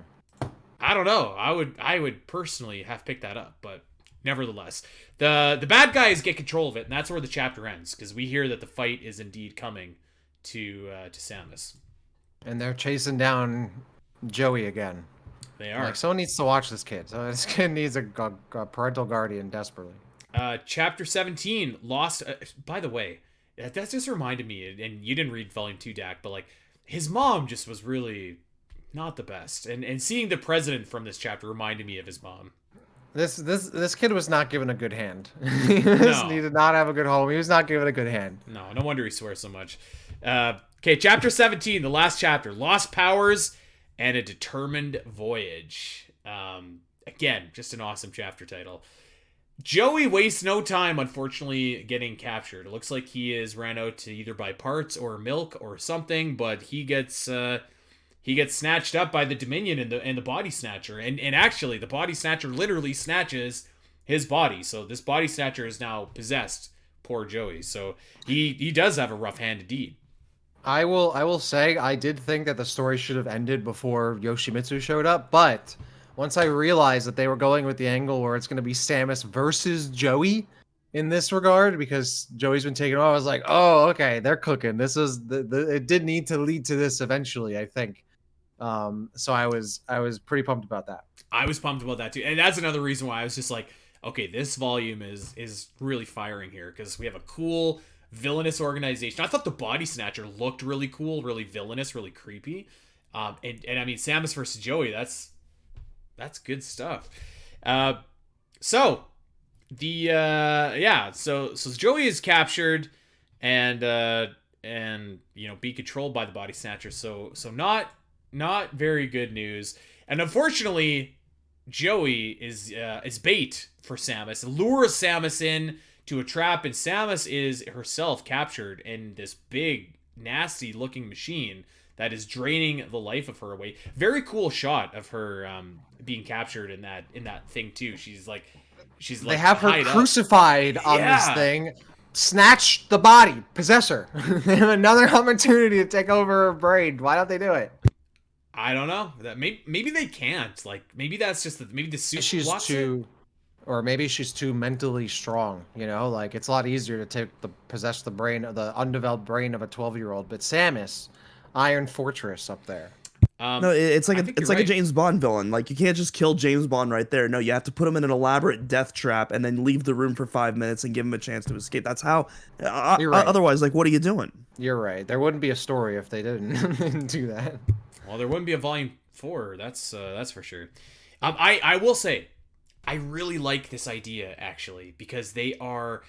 I don't know. I would personally have picked that up, but nevertheless, the bad guys get control of it, and that's where the chapter ends, because we hear that the fight is indeed coming to Samus. And they're chasing down Joey again. They are. Like, someone needs to watch this kid. So this kid needs a parental guardian desperately. Chapter 17, Lost. By the way, that just reminded me, and you didn't read Volume 2, Dak, but like his mom just was really not the best, and seeing the president from this chapter reminded me of his mom. This kid was not given a good hand. He did not have a good home. He was not given a good hand. No wonder he swears so much. Okay, chapter 17, the last chapter, Lost Powers and a Determined Voyage. Again, just an awesome chapter title. Joey wastes no time, unfortunately, getting captured. It looks like he is ran out to either buy parts or milk or something, but he gets snatched up by the Dominion and the Body Snatcher. And actually, the Body Snatcher literally snatches his body. So this Body Snatcher is now possessed poor Joey. So he does have a rough hand indeed. I will say I did think that the story should have ended before Yoshimitsu showed up, but once I realized that they were going with the angle where it's going to be Samus versus Joey in this regard, because Joey's been taken off, I was like, oh, okay, they're cooking. This is it did need to lead to this eventually, I think. So I was pretty pumped about that. I was pumped about that too, and that's another reason why I was just like, okay, this volume is really firing here, because we have a cool villainous organization. I thought the Body Snatcher looked really cool, really villainous, really creepy. And I mean, Samus versus Joey, that's good stuff. So Joey is captured and be controlled by the Body Snatcher. So not very good news. And unfortunately, Joey is bait for Samus. It lures Samus in to a trap, and Samus is herself captured in this big, nasty looking machine that is draining the life of her away. Very cool shot of her being captured in that thing too. She's like they have her crucified on this Yeah. thing. Snatch the body, possess her. They have another opportunity to take over her brain. Why don't they do it? I don't know. That maybe they can't. Like, maybe that's just maybe the suit. She's blocks too, or maybe she's too mentally strong. Like it's a lot easier to possess the undeveloped brain of a 12-year-old. But Samus, Iron Fortress up there. No, it's like a James Bond villain. Like, you can't just kill James Bond right there. No, you have to put him in an elaborate death trap and then leave the room for 5 minutes and give him a chance to escape. That's how. You're right. Otherwise, like, what are you doing? You're right. There wouldn't be a story if they didn't do that. Well, there wouldn't be a volume 4. That's for sure. I will say, I really like this idea actually, because they are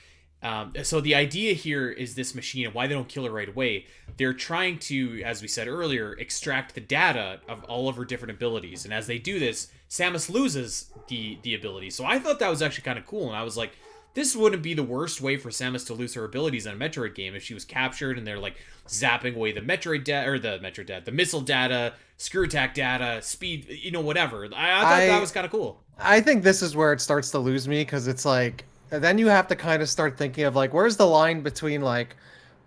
So the idea here is this machine, and why they don't kill her right away. They're trying to, as we said earlier, extract the data of all of her different abilities. And as they do this, Samus loses the ability. So I thought that was actually kind of cool. And I was like, this wouldn't be the worst way for Samus to lose her abilities in a Metroid game if she was captured and they're like zapping away the Metroid data, or the missile data, screw attack data, speed, whatever. I thought that was kind of cool. I think this is where it starts to lose me, because it's like, then you have to kind of start thinking of like, where's the line between like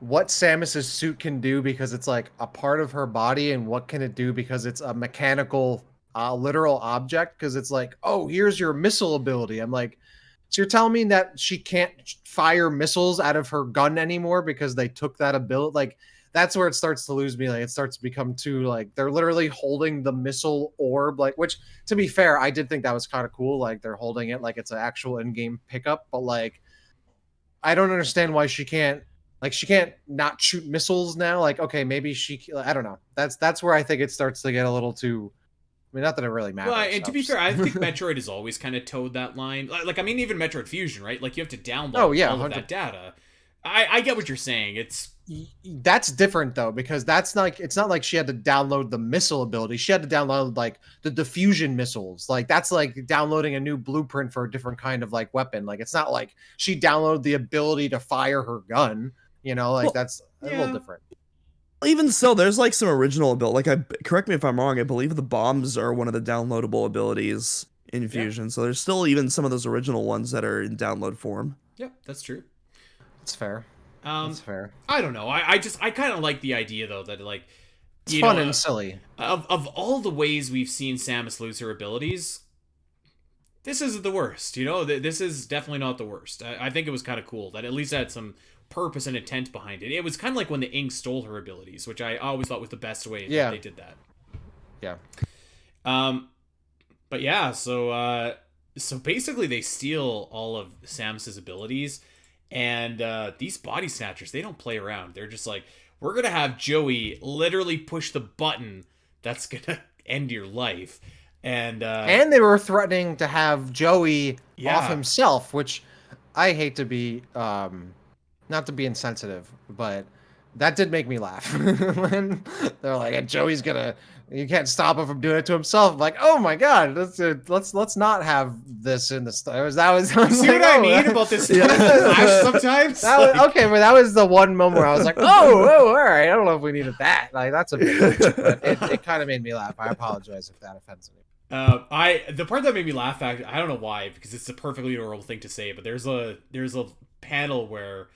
what Samus's suit can do because it's like a part of her body, and what can it do because it's a mechanical, literal object? Because it's like, oh, here's your missile ability. I'm like, so you're telling me that she can't fire missiles out of her gun anymore because they took that ability? Like, that's where it starts to lose me. Like, it starts to become too, like, they're literally holding the missile orb, like, which, to be fair, I did think that was kind of cool. Like, they're holding it like it's an actual in-game pickup, but like, I don't understand why she can't not shoot missiles now. Like, okay, maybe I don't know. That's where I think it starts to get a little too, I mean, not that it really matters. Well, and to be fair, I think Metroid has always kind of towed that line. Like, I mean, even Metroid Fusion, right? Like, you have to download all of that data. I get what you're saying. That's different though, because it's not like she had to download the missile ability. She had to download like the diffusion missiles. Like, that's like downloading a new blueprint for a different kind of like weapon. Like, it's not like she downloaded the ability to fire her gun. That's a little different. Even so, there's like some original ability. Like, correct me if I'm wrong, I believe the bombs are one of the downloadable abilities in Fusion. So there's still even some of those original ones that are in download form. Yep, that's true. That's fair. That's fair. I don't know. I kind of like the idea though that like it's fun and silly. Of all the ways we've seen Samus lose her abilities, this isn't the worst. This is definitely not the worst. I think it was kind of cool that at least had some purpose and intent behind it. It was kind of like when the Ink stole her abilities, which I always thought was the best way that they did that. Yeah. But yeah, so basically they steal all of Samus's abilities, and these body snatchers, they don't play around. They're just like, we're gonna have Joey literally push the button that's gonna end your life. And they were threatening to have Joey off himself, which I hate to be not to be insensitive, but that did make me laugh when they're like, Joey's you can't stop him from doing it to himself. I'm like, oh my god, let's not have this in the story. That was see what I mean about this flash sometimes. Okay, but that was the one moment where I was like, oh, all right. I don't know if we needed that. Like, that's a bit much, but it kind of made me laugh. I apologize if that offends me. The part that made me laugh, I don't know why, because it's a perfectly normal thing to say, but there's a panel where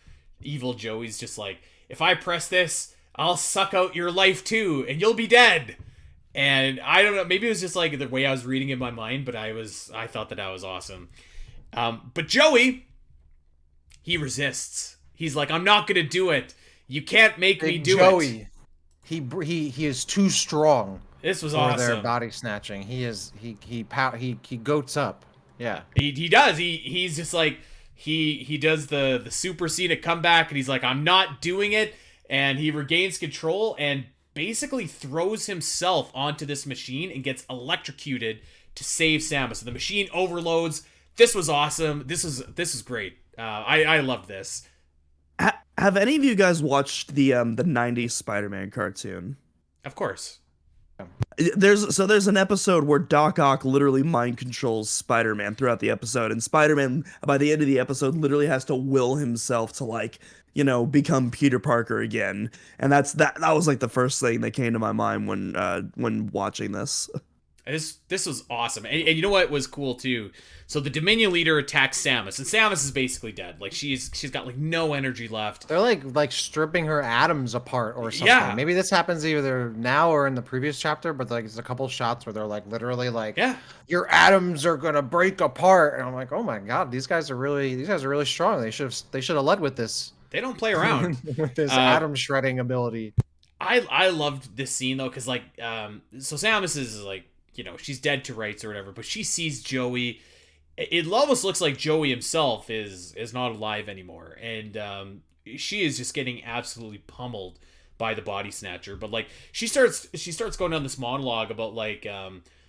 evil Joey's just like, if I press this, I'll suck out your life too, and you'll be dead. And I don't know, maybe it was just like the way I was reading in my mind, but I thought that was awesome. But Joey, he resists. He's like, I'm not gonna do it. You can't make me do it. He is too strong. This was awesome. awesome. Their body snatching. He goats up. Yeah. He does. He's just like, he does the Super Cena comeback, and he's like, I'm not doing it, and he regains control and basically throws himself onto this machine and gets electrocuted to save Samus. So the machine overloads. This was awesome. This is great. I loved this. Have any of you guys watched the 90s Spider-Man cartoon? Of course. There's an episode where Doc Ock literally mind controls Spider-Man throughout the episode, and Spider-Man by the end of the episode literally has to will himself to become Peter Parker again. And that was like the first thing that came to my mind when watching this. This was awesome. And you know what was cool too? So the Dominion leader attacks Samus, and Samus is basically dead. Like, she's got like no energy left. They're like stripping her atoms apart or something. Yeah. Maybe this happens either now or in the previous chapter, but like there's a couple shots where they're like literally like, your atoms are gonna break apart. And I'm like, oh my god, these guys are really strong. They should have led with this. They don't play around with this atom shredding ability. I loved this scene though, because like so Samus is like, she's dead to rights or whatever, but she sees Joey. It almost looks like Joey himself is not alive anymore, and she is just getting absolutely pummeled by the body snatcher. But like, she starts going down this monologue about like,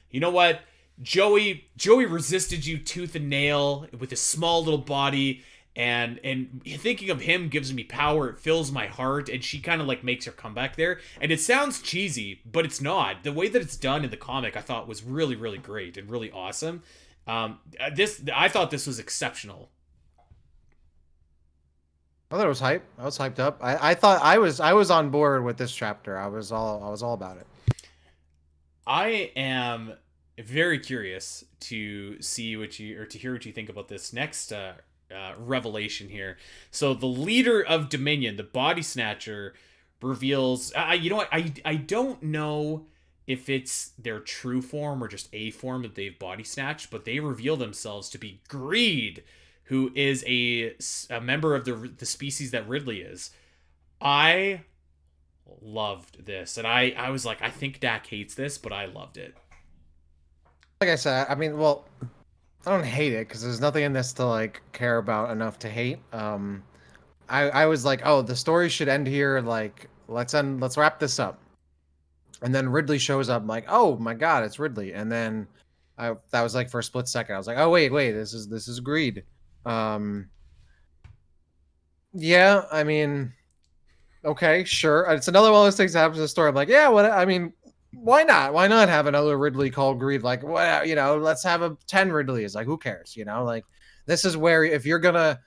you know what, Joey resisted you tooth and nail with his small little body, and thinking of him gives me power. It fills my heart, and she kind of like makes her comeback there. And it sounds cheesy, but it's not. The way that it's done in the comic, I thought was really, really great and really awesome. I thought this was exceptional. I thought it was hype. I was hyped up. I thought I was on board with this chapter. I was all about it. I am very curious to see to hear what you think about this next revelation here. So the leader of Dominion, the Body Snatcher, reveals. You know what? I don't know if it's their true form or just a form that they've body snatched, but they reveal themselves to be Greed, who is a member of the species that Ridley is. I loved this, and I was like, I think Dak hates this, but I loved it. Like I said, I mean, well, I don't hate it because there's nothing in this to like care about enough to hate. I was like, oh, the story should end here. Like, let's wrap this up. And then Ridley shows up. I'm like, oh my god, it's Ridley. And then that was like for a split second. I was like, oh wait, this is Greed. Yeah, I mean, okay, sure. It's another one of those things that happens in the story. I'm like, yeah, what? I mean, why not? Why not have another Ridley called Greed? Like, what? You know, let's have 10 Ridleys. Like, who cares? You know, like this is where if you're gonna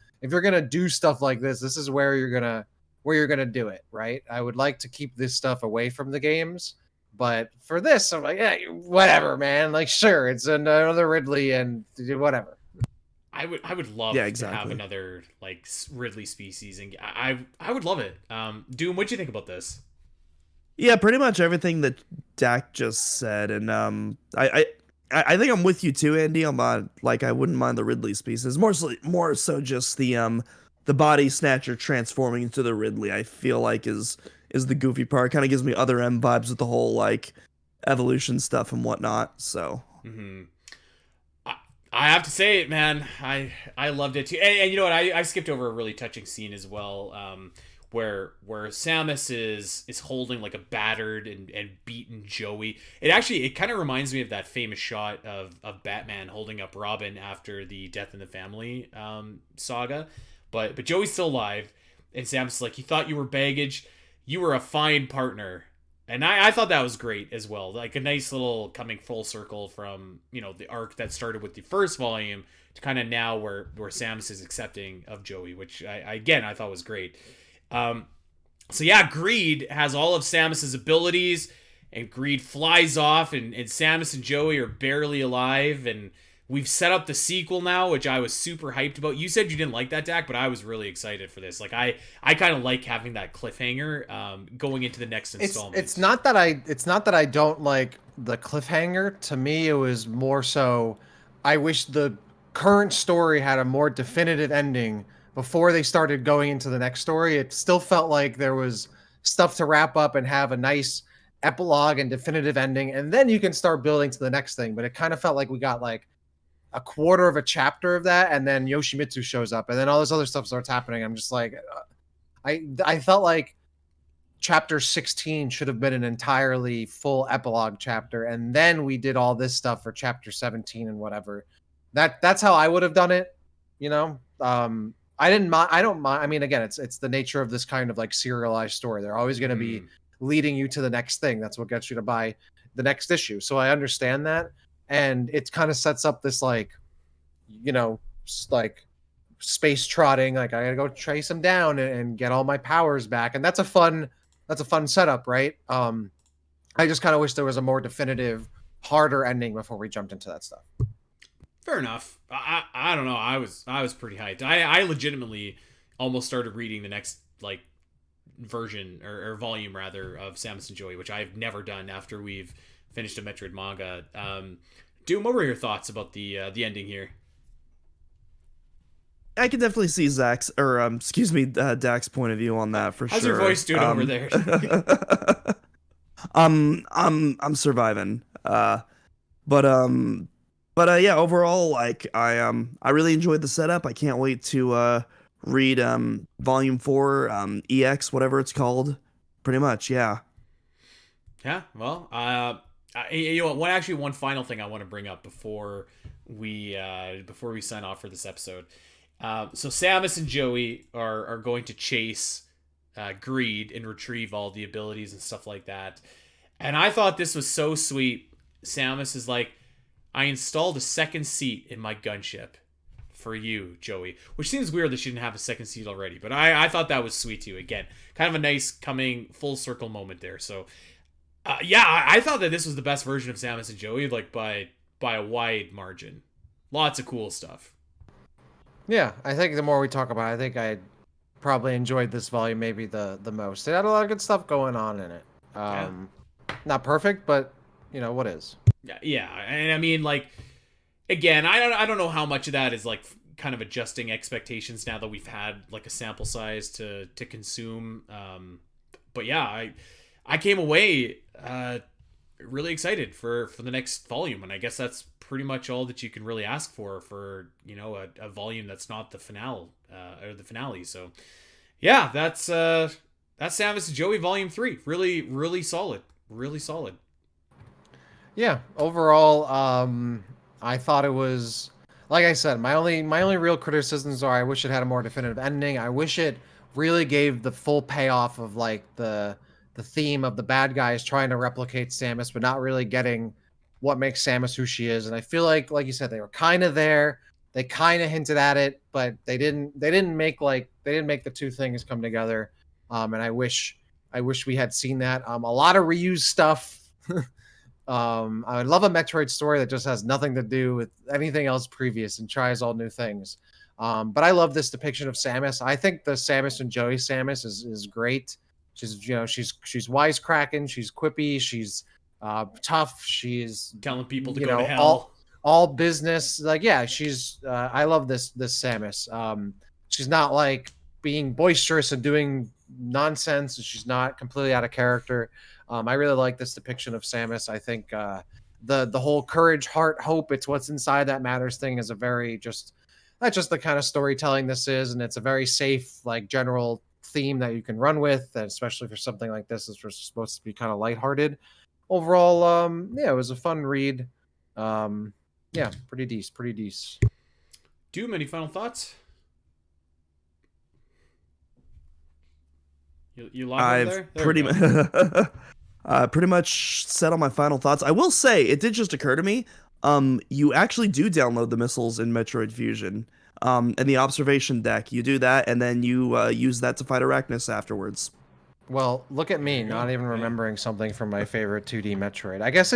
do stuff like this is where you're gonna do it, right? I would like to keep this stuff away from the games, but for this, I'm like, yeah, whatever, man. Like, sure, it's another Ridley and whatever. I would love to have another like Ridley species, and I would love it. Doom, what'd you think about this? Yeah, pretty much everything that Dak just said, and I think I'm with you too, Andy. I'm not like I wouldn't mind the Ridley species. More so just the Body Snatcher transforming into the Ridley. I feel like is the goofy part. Kind of gives me other M vibes with the whole like evolution stuff and whatnot. So. Mm-hmm. I have to say it, man. I loved it too. And you know what? I skipped over a really touching scene as well, where Samus is holding like a battered and beaten Joey. It kind of reminds me of that famous shot of Batman holding up Robin after the Death in the Family saga. But Joey's still alive, and Samus is like, you thought you were baggage, you were a fine partner. And I thought that was great as well. Like a nice little coming full circle from, you know, the arc that started with the first volume to kind of now where Samus is accepting of Joey, which I thought was great. So yeah, Greed has all of Samus's abilities, and Greed flies off, and Samus and Joey are barely alive, and we've set up the sequel now, which I was super hyped about. You said you didn't like that, Dak, but I was really excited for this. Like I kind of like having that cliffhanger going into the next installment. It's not that I don't like the cliffhanger. To me, it was more so I wish the current story had a more definitive ending before they started going into the next story. It still felt like there was stuff to wrap up and have a nice epilogue and definitive ending, and then you can start building to the next thing. But it kind of felt like we got like a quarter of a chapter of that, and then Yoshimitsu shows up, and then all this other stuff starts happening. I'm just like, I felt like chapter 16 should have been an entirely full epilogue chapter, and then we did all this stuff for chapter 17 and whatever. That's how I would have done it, you know. I don't mind. I mean, again, it's the nature of this kind of like serialized story. They're always going to be leading you to the next thing. That's what gets you to buy the next issue. So I understand that. And it kind of sets up this like, you know, like space trotting. Like I gotta go chase him down and get all my powers back, and that's a fun setup, right? I just kind of wish there was a more definitive, harder ending before we jumped into that stuff. Fair enough. I don't know. I was pretty hyped. I legitimately almost started reading the next like version or volume rather of Samus and Joey, which I've never done after we've finished a Metroid manga. Doom, what were your thoughts about the ending here? I can definitely see Dak's point of view on that for sure. How's your voice doing over there? I'm surviving. But yeah, overall, like I really enjoyed the setup. I can't wait to read volume 4, EX, whatever it's called. Pretty much, yeah. Yeah, well, you know, one final thing I want to bring up before we sign off for this episode So Samus and Joey are going to chase Greed and retrieve all the abilities and stuff like that. And I thought this was so sweet. Samus is like, I installed a second seat in my gunship for you, Joey. Which seems weird that she didn't have a second seat already. But I thought that was sweet too. Again, kind of a nice coming full circle moment there. So, yeah, I thought that this was the best version of Samus and Joey, like by a wide margin. Lots of cool stuff. Yeah, I think the more we talk about it, I think I probably enjoyed this volume maybe the most. It had a lot of good stuff going on in it. Not perfect, but what is. Yeah, and I mean, like, again, I don't know how much of that is like kind of adjusting expectations now that we've had like a sample size to consume. But yeah, I came away really excited for the next volume, and I guess that's pretty much all that you can really ask for a volume that's not the finale or the finale. So yeah, that's Samus and Joey Volume 3. Really solid. Really solid. Yeah, overall, I thought it was, like I said, my only real criticisms are I wish it had a more definitive ending. I wish it really gave the full payoff of like the theme of the bad guys trying to replicate Samus, but not really getting what makes Samus who she is. And I feel like you said, they were kind of there. They kind of hinted at it, but they didn't make the two things come together. And I wish we had seen that. A lot of reused stuff. I would love a Metroid story that just has nothing to do with anything else previous and tries all new things. But I love this depiction of Samus. I think the Samus and Joey Samus is great. She's she's wisecracking, she's quippy, she's tough, she's telling people to go to hell. All business. Like, yeah, she's I love this Samus. She's not like being boisterous and doing nonsense. She's not completely out of character. I really like this depiction of Samus. I think the whole courage, heart, hope, it's what's inside that matters thing is a very that's just the kind of storytelling this is, and it's a very safe, like, general theme that you can run with, and especially for something like this is supposed to be kind of lighthearted. Overall, yeah, it was a fun read. Yeah, pretty decent. Doom, any final thoughts? You live over there? Pretty much said all my final thoughts. I will say, it did just occur to me, you actually do download the missiles in Metroid Fusion. And the observation deck, you do that, and then you use that to fight Arachnus afterwards. Well, look at me, not even remembering something from my favorite 2D Metroid. I guess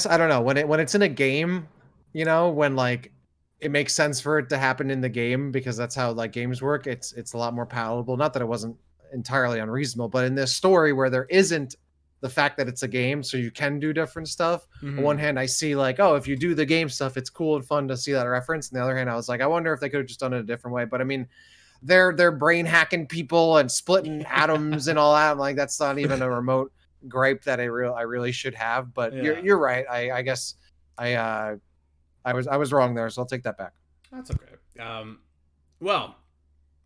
I don't know, when it's in a game, when like it makes sense for it to happen in the game because that's how like games work. It's a lot more palatable. Not that it wasn't entirely unreasonable, but in this story where there isn't the fact that it's a game, so you can do different stuff. Mm-hmm. On one hand, I see like, oh, if you do the game stuff, it's cool and fun to see that reference. On the other hand, I was like, I wonder if they could have just done it a different way. But I mean, they're brain hacking people and splitting atoms and all that. I'm like, that's not even a remote gripe that I really should have. But yeah. You're right. I guess I was wrong there, so I'll take that back. That's okay. Well,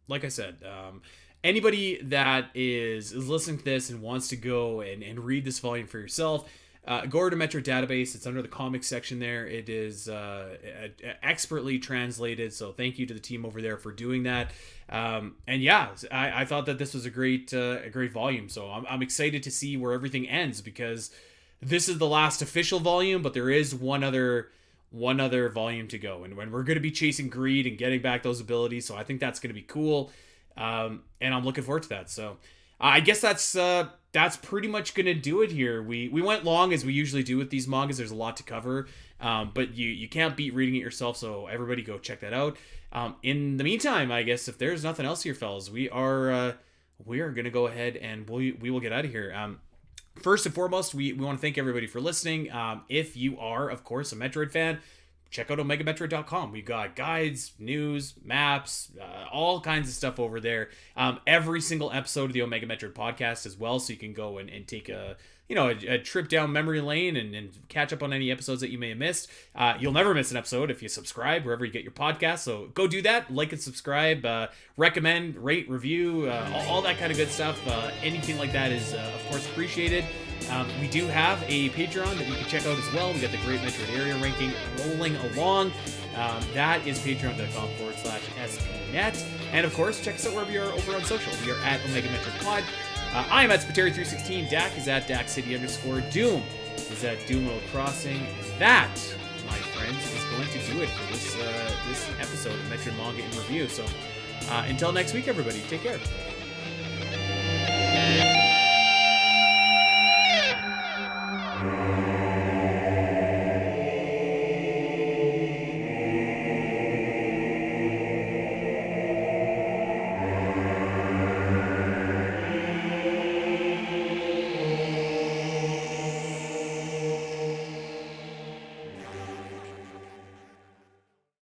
like I said, anybody that is listening to this and wants to go and read this volume for yourself, go to Metroid Database. It's under the comics section there. It is expertly translated, so thank you to the team over there for doing that. And yeah, I thought that this was a great volume, so I'm excited to see where everything ends, because this is the last official volume, but there is one other volume to go, and when we're going to be chasing Greed and getting back those abilities, so I think that's going to be cool. And I'm looking forward to that. So I guess that's pretty much gonna do it here. We went long, as we usually do with these mangas. There's a lot to cover, but you can't beat reading it yourself, so everybody go check that out. In the meantime, I guess if there's nothing else here, fellas, we are gonna go ahead and we will get out of here. First and foremost, we want to thank everybody for listening. If you are, of course, a Metroid fan, check out omegametroid.com. We got guides, news, maps, all kinds of stuff over there. Every single episode of the Omega Metroid podcast as well, so you can go and take a a trip down memory lane and catch up on any episodes that you may have missed. You'll never miss an episode if you subscribe wherever you get your podcast. So go do that. Like and subscribe. Recommend, rate, review, all that kind of good stuff. Anything like that is, of course, appreciated. We do have a Patreon that you can check out as well. We got the Great Metroid Area ranking rolling along. That is patreon.com/spnet. And of course, check us out wherever you are over on social. We are at Omega Metroid Pod. I am at Spiteri316. Dak is at DakCity_. Doom is at Doomworld Crossing. That, my friends, is going to do it for this episode of Metroid Manga in Review. So until next week, everybody, take care.